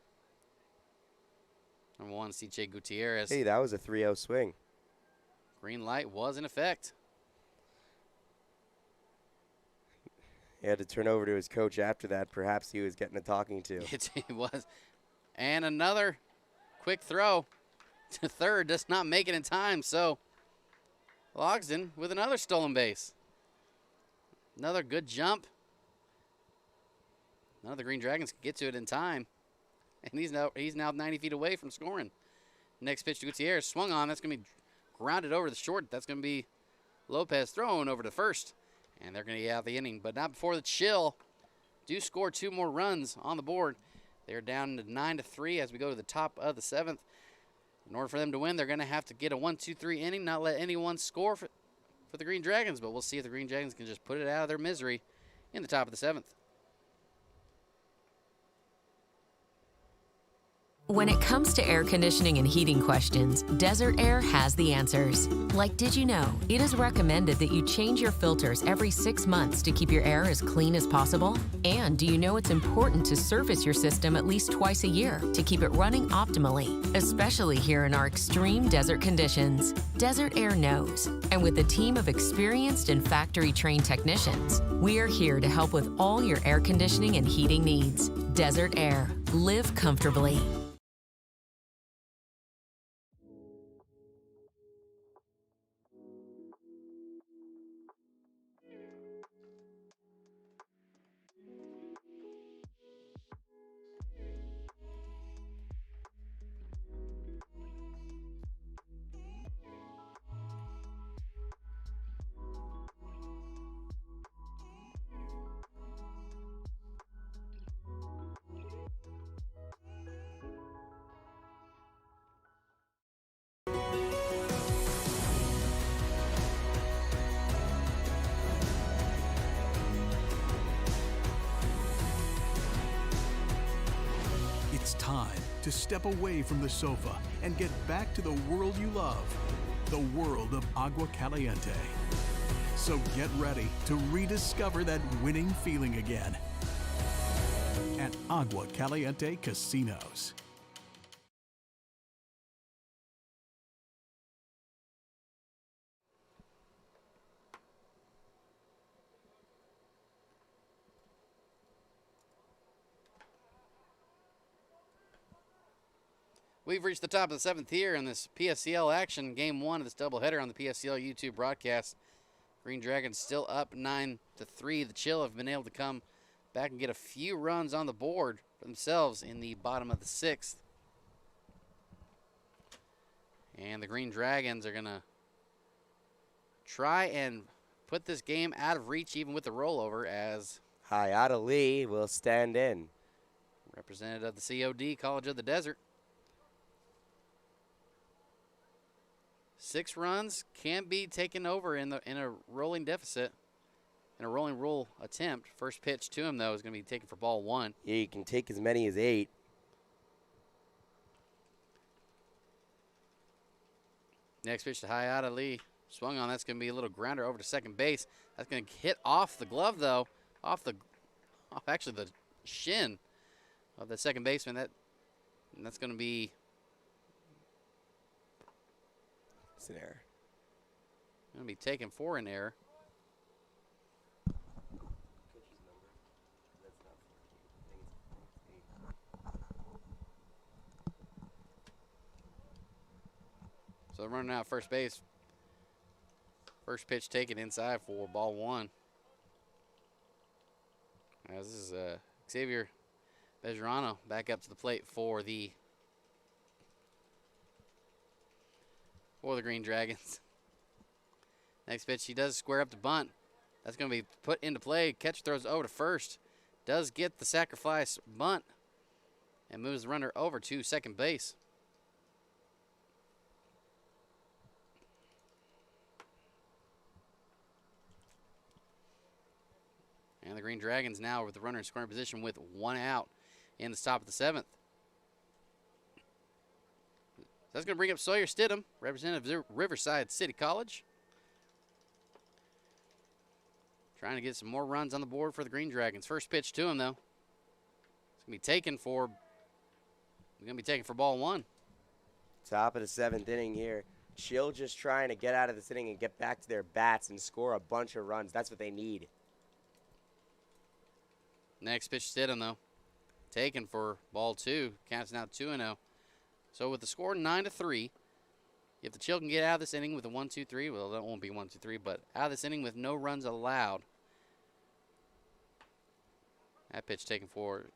number 1, CJ Gutierrez. Hey, that was a 3-0 swing. Green light was in effect. He had to turn over to his coach after that. Perhaps he was getting a talking to. It was. And another quick throw to third does not make it in time. So Logsdon with another stolen base. Another good jump. None of the Green Dragons can get to it in time. And he's now 90 feet away from scoring. Next pitch to Gutierrez. Swung on. That's going to be grounded over to the short. That's going to be Lopez throwing over to first. And they're going to get out the inning. But not before the Chill do score 2 more runs on the board. They're down to 9-3 as we go to the top of the 7th. In order for them to win, they're going to have to get a 1-2-3 inning, not let anyone score for the Green Dragons. But we'll see if the Green Dragons can just put it out of their misery in the top of the 7th. When it comes to air conditioning and heating questions, Desert Air has the answers. Like, did you know it is recommended that you change your filters every 6 months to keep your air as clean as possible? And do you know it's important to service your system at least twice a year to keep it running optimally, especially here in our extreme desert conditions? Desert Air knows. And with a team of experienced and factory-trained technicians, we are here to help with all your air conditioning and heating needs. Desert Air. Live comfortably. It's time to step away from the sofa and get back to the world you love, the world of Agua Caliente. So get ready to rediscover that winning feeling again at Agua Caliente Casinos. We've reached the top of the 7th here in this PSCL action, game 1 of this doubleheader on the PSCL YouTube broadcast. Green Dragons still up 9-3. The Chill have been able to come back and get a few runs on the board for themselves in the bottom of the 6th. And the Green Dragons are going to try and put this game out of reach even with the rollover as Hayata Lee will stand in. representative of the COD, College of the Desert. 6 runs can be taken over in a rolling deficit, in a rolling rule attempt. First pitch to him, though, is going to be taken for ball 1. Yeah, you can take as many as 8. Next pitch to Hayata Lee. Swung on. That's going to be a little grounder over to second base. That's going to hit off the glove, though. Off actually the shin of the second baseman. That's going to be. It's an error. Going to be taken for an error. So running out first base. First pitch taken inside for ball 1. As this is Xavier Bejarano back up to the plate for the Green Dragons. Next pitch, he does square up to bunt. That's going to be put into play. Catcher throws over to first. Does get the sacrifice bunt and moves the runner over to second base. And the Green Dragons now with the runner in scoring position with 1 out in the top of the 7th. That's going to bring up Sawyer Stidham, representative of Riverside City College. Trying to get some more runs on the board for the Green Dragons. First pitch to him, though. It's going to be taken for ball 1. Top of the 7th inning here. Chill just trying to get out of this inning and get back to their bats and score a bunch of runs. That's what they need. Next pitch to Stidham, though. Taken for ball 2. Counts now 2-0. So with the score 9-3, if the Chill can get out of this inning with a 1-2-3, well, that won't be 1-2-3, but out of this inning with no runs allowed. That pitch taken for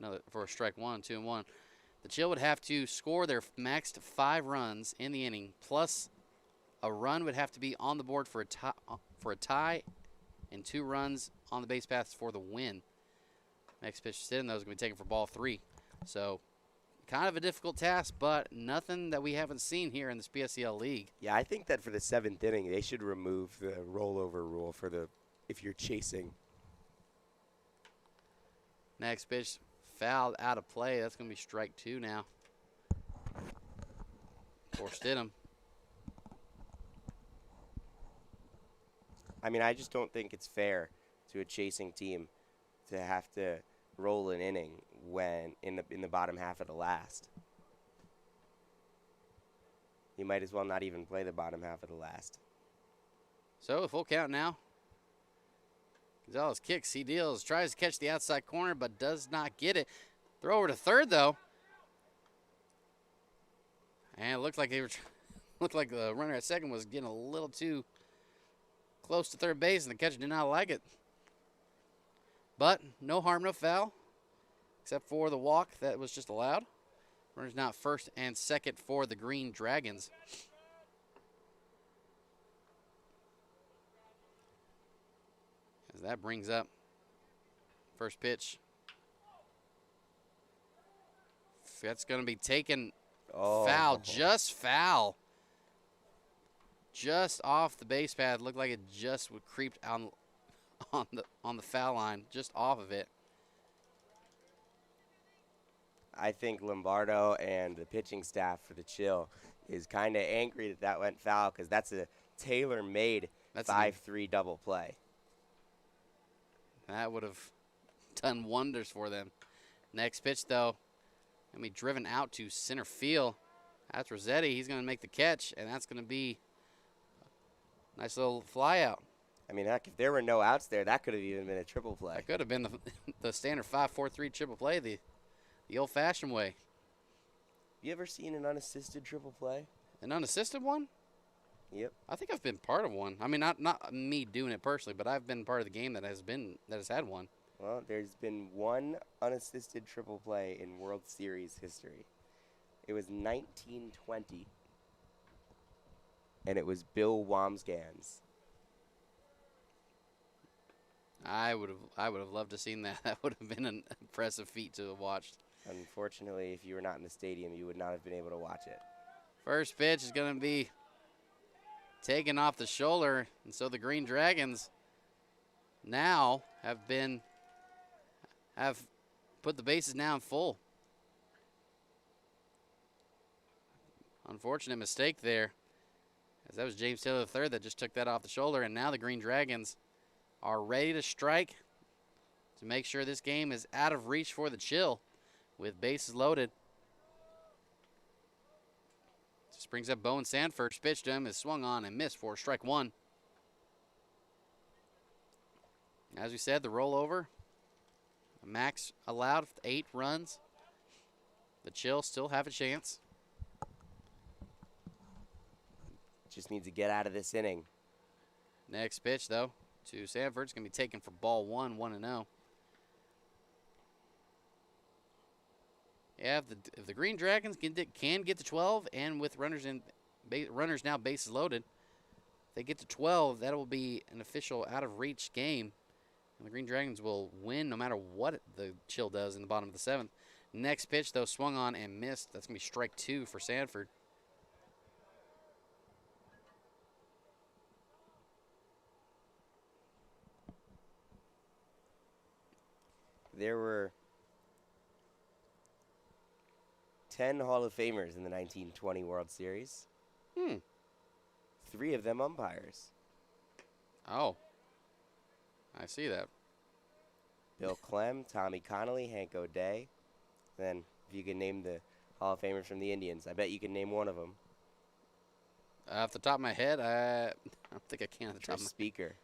a strike 1, 2-1. The Chill would have to score their maxed 5 runs in the inning, plus a run would have to be on the board for a tie, and 2 runs on the base paths for the win. Next pitch to Stidham, though, is going to be taken for ball 3. So kind of a difficult task, but nothing that we haven't seen here in this PSCL league. Yeah, I think that for the 7th inning, they should remove the rollover rule if you're chasing. Next pitch, fouled out of play. That's going to be strike 2 now for Stidham. I mean, I just don't think it's fair to a chasing team to have to roll an inning when in the bottom half of the last. You might as well not even play the bottom half of the last. So a full count now. Gonzalez kicks, he deals, tries to catch the outside corner, but does not get it. Throw over to third, though. And it looked like the runner at second was getting a little too close to third base, and the catcher did not like it. But no harm, no foul, except for the walk that was just allowed. Runners now at first and second for the Green Dragons. As that brings up first pitch. That's going to be taken foul, just foul. Just off the base pad. Looked like it just would creep on the foul line, just off of it. I think Lombardo and the pitching staff for the Chill is kind of angry that went foul because that's a tailor-made 5-3 double play. That would have done wonders for them. Next pitch, though, going to be driven out to center field. That's Rossetti. He's going to make the catch, and that's going to be a nice little fly out. I mean, heck, if there were no outs there, that could have even been a triple play. That could have been the standard 5-4-3 triple play, the old-fashioned way. You ever seen an unassisted triple play? An unassisted one? Yep. I think I've been part of one. I mean, not me doing it personally, but I've been part of the game that has had one. Well, there's been one unassisted triple play in World Series history. It was 1920, and it was Bill Wamsgans. I would have loved to have seen that. That would have been an impressive feat to have watched. Unfortunately, if you were not in the stadium, you would not have been able to watch it. First pitch is going to be taken off the shoulder, and so the Green Dragons now have put the bases now in full. Unfortunate mistake there, as that was James Taylor III that just took that off the shoulder, and now the Green Dragons are ready to strike to make sure this game is out of reach for the Chill with bases loaded. Just brings up Bowen Sanford. Pitch to him is swung on and missed for strike one. As we said, the rollover, the max allowed 8 runs. The Chill still have a chance. Just needs to get out of this inning. Next pitch, though, to Sanford. It's going to be taken for ball 1-0. Yeah, if the Green Dragons can get to 12, and with runners now bases loaded, if they get to 12, that will be an official out-of-reach game. And the Green Dragons will win no matter what the Chill does in the bottom of the 7th. Next pitch, though, swung on and missed. That's going to be strike 2 for Sanford. There were 10 Hall of Famers in the 1920 World Series. 3 of them umpires. Oh, I see that. Bill Clem, Tommy Connolly, Hank O'Day. Then, if you can name the Hall of Famers from the Indians, I bet you can name one of them. Off the top of my head, I don't think I can. At the top of my Speaker.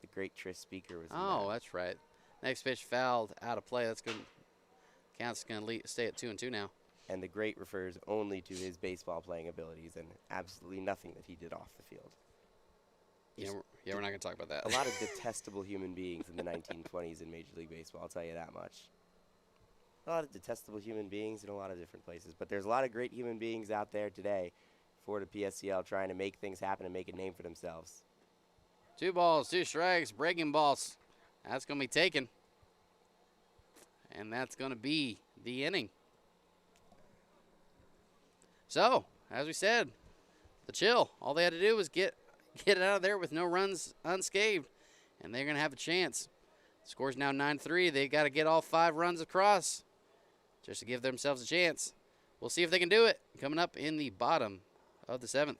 The great Tris Speaker was. Oh, that's right. Next pitch fouled out of play. That's good. Count's going to stay at 2-2 now. And the great refers only to his baseball playing abilities and absolutely nothing that he did off the field. Yeah, we're not going to talk about that. A lot of detestable human beings in the 1920s in Major League Baseball, I'll tell you that much. A lot of detestable human beings in a lot of different places. But there's a lot of great human beings out there today for the PSCL trying to make things happen and make a name for themselves. 2 balls, 2 strikes, breaking balls. That's going to be taken. And that's going to be the inning. So, as we said, the Chill, all they had to do was get it out of there with no runs unscathed, and they're going to have a chance. The score's now 9-3. They got to get all 5 runs across just to give themselves a chance. We'll see if they can do it coming up in the bottom of the 7th.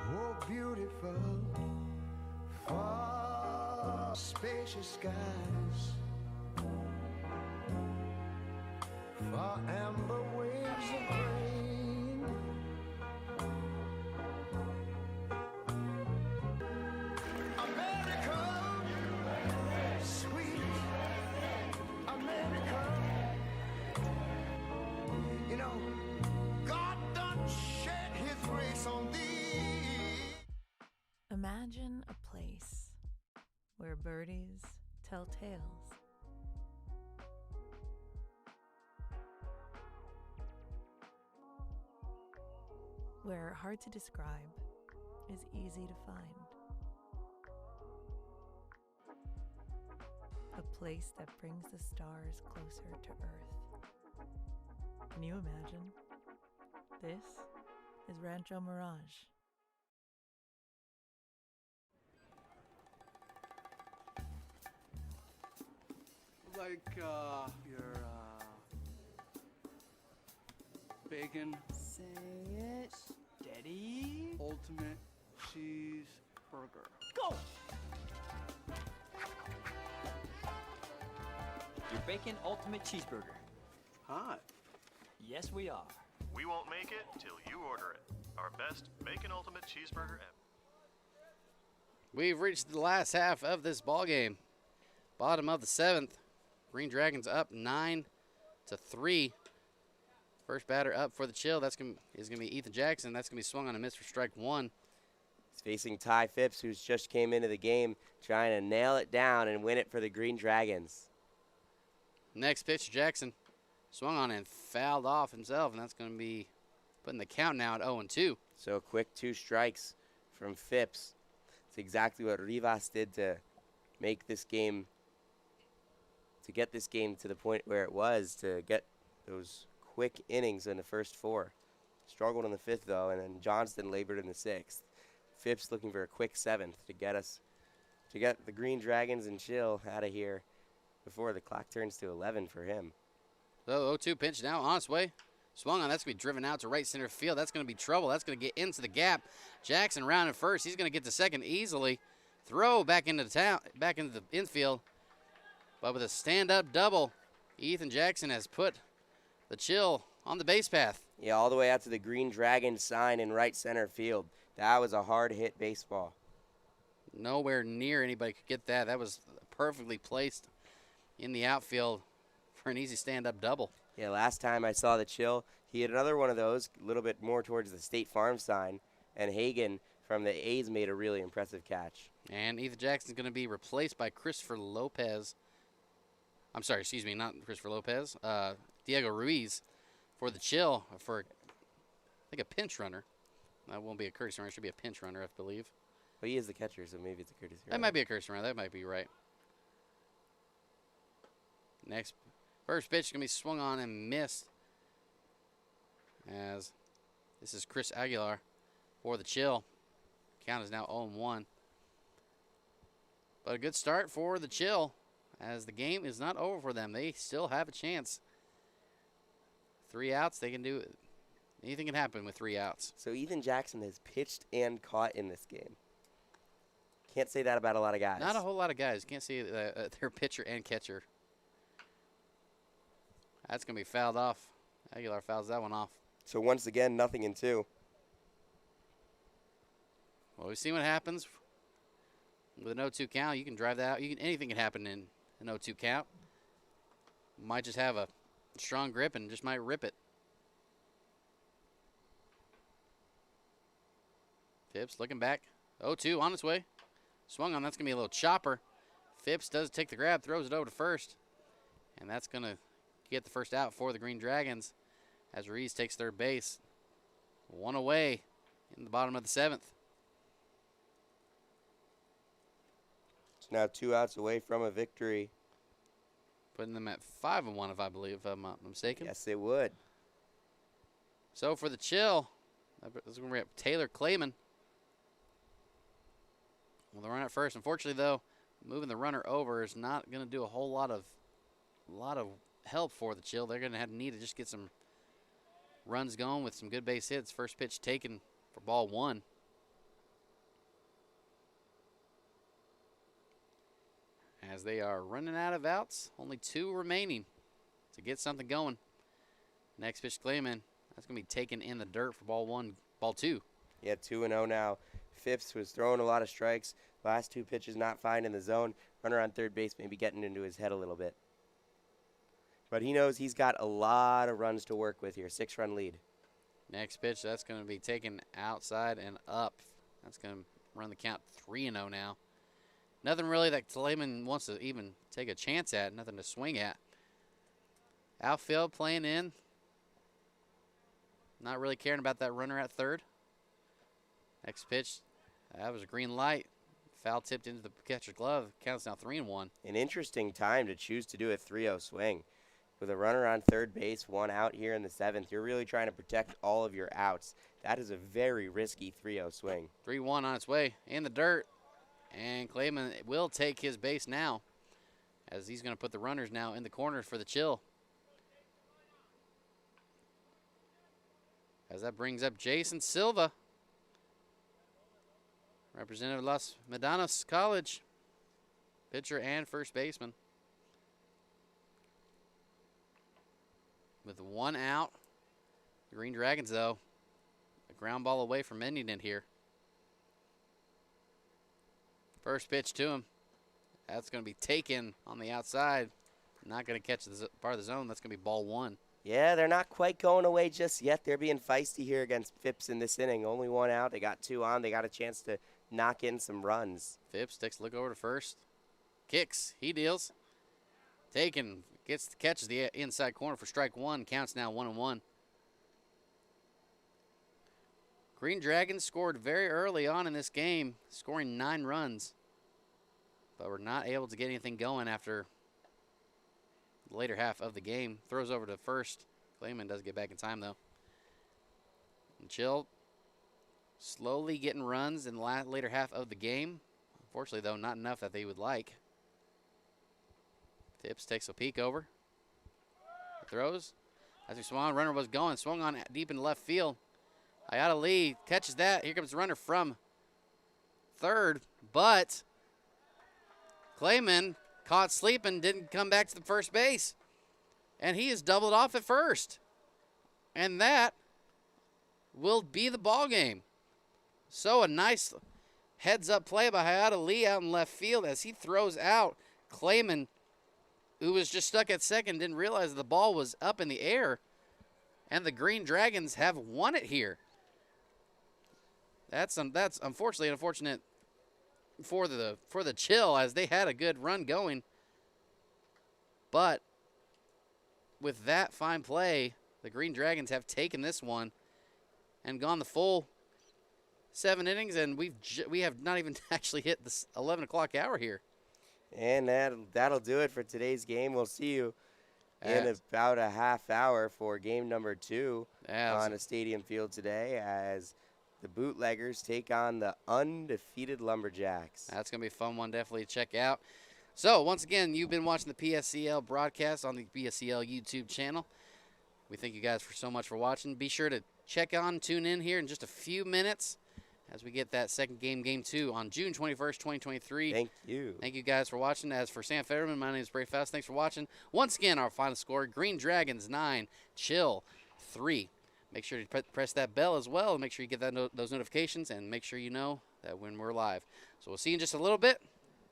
Oh, beautiful, far spacious skies, far amber waves of grain, America, sweet America. You know, God done shed his grace on thee. Imagine a place where birdies tell tales. Where hard to describe is easy to find. A place that brings the stars closer to Earth. Can you imagine? This is Rancho Mirage. Like your bacon Say it. Steady. ultimate cheeseburger. Go! Your bacon ultimate cheeseburger. Hot. Yes, we are. We won't make it till you order it. Our best bacon ultimate cheeseburger ever. We've reached the last half of this ball game. Bottom of the 7th. Green Dragons up 9-3. First batter up for the Chill. Is going to be Ethan Jackson. That's going to be swung on and missed for strike 1. He's facing Ty Phipps, who's just came into the game, trying to nail it down and win it for the Green Dragons. Next pitch, Jackson swung on and fouled off himself, and that's going to be putting the count now at 0-2. So a quick 2 strikes from Phipps. It's exactly what Rivas did to make this game, to get this game to the point where it was, to get those quick innings in the first 4. Struggled in the 5th, though, and then Johnston labored in the 6th. Phipps looking for a quick 7th to get the Green Dragons and Chill out of here before the clock turns to 11 for him. So 0-2 pitch now on its way. Swung on. That's going to be driven out to right center field. That's going to be trouble. That's going to get into the gap. Jackson rounding first. He's going to get to second easily. Throw back into the infield. But with a stand-up double, Ethan Jackson has put the Chill on the base path. Yeah, all the way out to the Green Dragons sign in right center field. That was a hard-hit baseball. Nowhere near anybody could get that. That was perfectly placed in the outfield for an easy stand-up double. Yeah, last time I saw the Chill, he had another one of those, a little bit more towards the State Farm sign, and Hagan from the A's made a really impressive catch. And Ethan Jackson's going to be replaced by Christopher Lopez. I'm sorry, excuse me, not Christopher Lopez. Diego Ruiz for the Chill for, I think, a pinch runner. That won't be a courtesy runner. It should be a pinch runner, I believe. Well, he is the catcher, so maybe it's a courtesy runner. That might be a courtesy runner. That might be right. Next, first pitch is going to be swung on and missed. As this is Chris Aguilar for the Chill. Count is now 0-1. But a good start for the Chill, as the game is not over for them. They still have a chance. 3 outs, they can do it. Anything can happen with 3 outs. So Ethan Jackson has pitched and caught in this game. Can't say that about a lot of guys. Not a whole lot of guys. Can't see their pitcher and catcher. That's going to be fouled off. Aguilar fouls that one off. So once again, nothing in 2. Well, we've seen what happens with an 0-2 count. You can drive that out. Anything can happen in an 0-2 count. Might just have a strong grip and just might rip it. Phipps looking back. 0-2 on its way. Swung on. That's going to be a little chopper. Phipps does take the grab, throws it over to first. And that's going to get the first out for the Green Dragons as Ruiz takes third base. 1 away in the bottom of the 7th. It's now 2 outs away from a victory. Putting them at 5-1, if I'm not mistaken. Yes, it would. So for the Chill, this is going to be Taylor Clayman. Well, the run at first. Unfortunately, though, moving the runner over is not going to do a whole lot of help for the Chill. They're going to need to just get some runs going with some good base hits. First pitch taken for ball 1. As they are running out of outs, only 2 remaining to get something going. Next pitch, Clayman. That's going to be taken in the dirt for ball 2. Yeah, 2-0 now. Phipps was throwing a lot of strikes. Last 2 pitches not finding the zone. Runner on third base maybe getting into his head a little bit. But he knows he's got a lot of runs to work with here. 6-run lead. Next pitch, that's going to be taken outside and up. That's going to run the count 3-0 now. Nothing really that Clayman wants to even take a chance at. Nothing to swing at. Outfield playing in. Not really caring about that runner at third. Next pitch, that was a green light. Foul tipped into the catcher's glove. Counts now 3-1. An interesting time to choose to do a 3-0 swing. With a runner on third base, 1 out here in the 7th, you're really trying to protect all of your outs. That is a very risky 3-0 swing. 3-1 on its way in the dirt. And Clayman will take his base now, as he's going to put the runners now in the corners for the Chill. As that brings up Jason Silva, representative of Los Medanos College, pitcher and first baseman. With 1 out, the Green Dragons, though, a ground ball away from ending it here. First pitch to him. That's going to be taken on the outside. Not going to catch the part of the zone. That's going to be ball 1. Yeah, they're not quite going away just yet. They're being feisty here against Phipps in this inning. Only one out. They got 2 on. They got a chance to knock in some runs. Phipps takes a look over to first. Kicks. He deals. Taken. Catches the inside corner for strike 1. Counts now 1-1. Green Dragons scored very early on in this game, scoring 9 runs. But we're not able to get anything going after the later half of the game. Throws over to first. Clayman does get back in time, though. And Chill slowly getting runs in the later half of the game. Unfortunately, though, not enough that they would like. Phipps takes a peek over. Throws. As we swung, runner was going. Swung on deep in left field. Ayala Lee catches that. Here comes the runner from third. But Clayman caught sleeping, didn't come back to the first base. And he is doubled off at first. And that will be the ball game. So a nice heads-up play by Hayata Lee out in left field as he throws out Clayman, who was just stuck at second, didn't realize the ball was up in the air. And the Green Dragons have won it here. That's unfortunately unfortunate for the Chill, as they had a good run going. But with that fine play, the Green Dragons have taken this one and gone the full 7 innings, and we have not even actually hit the 11 o'clock hour here. And that'll do it for today's game. We'll see you in about a half hour for game number 2 on a stadium field today, as the Bootleggers take on the undefeated Lumberjacks. That's going to be a fun one, definitely check out. So, once again, you've been watching the PSCL broadcast on the PSCL YouTube channel. We thank you guys so much for watching. Be sure to tune in here in just a few minutes as we get that second game, Game 2, on June 21st, 2023. Thank you. Thank you guys for watching. As for Sam Fetterman, my name is Bray Faust. Thanks for watching. Once again, our final score, Green Dragons 9, Chill 3. Make sure to press that bell as well, and make sure you get those notifications, and make sure you know that when we're live. So we'll see you in just a little bit.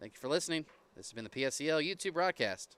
Thank you for listening. This has been the PSCL YouTube broadcast.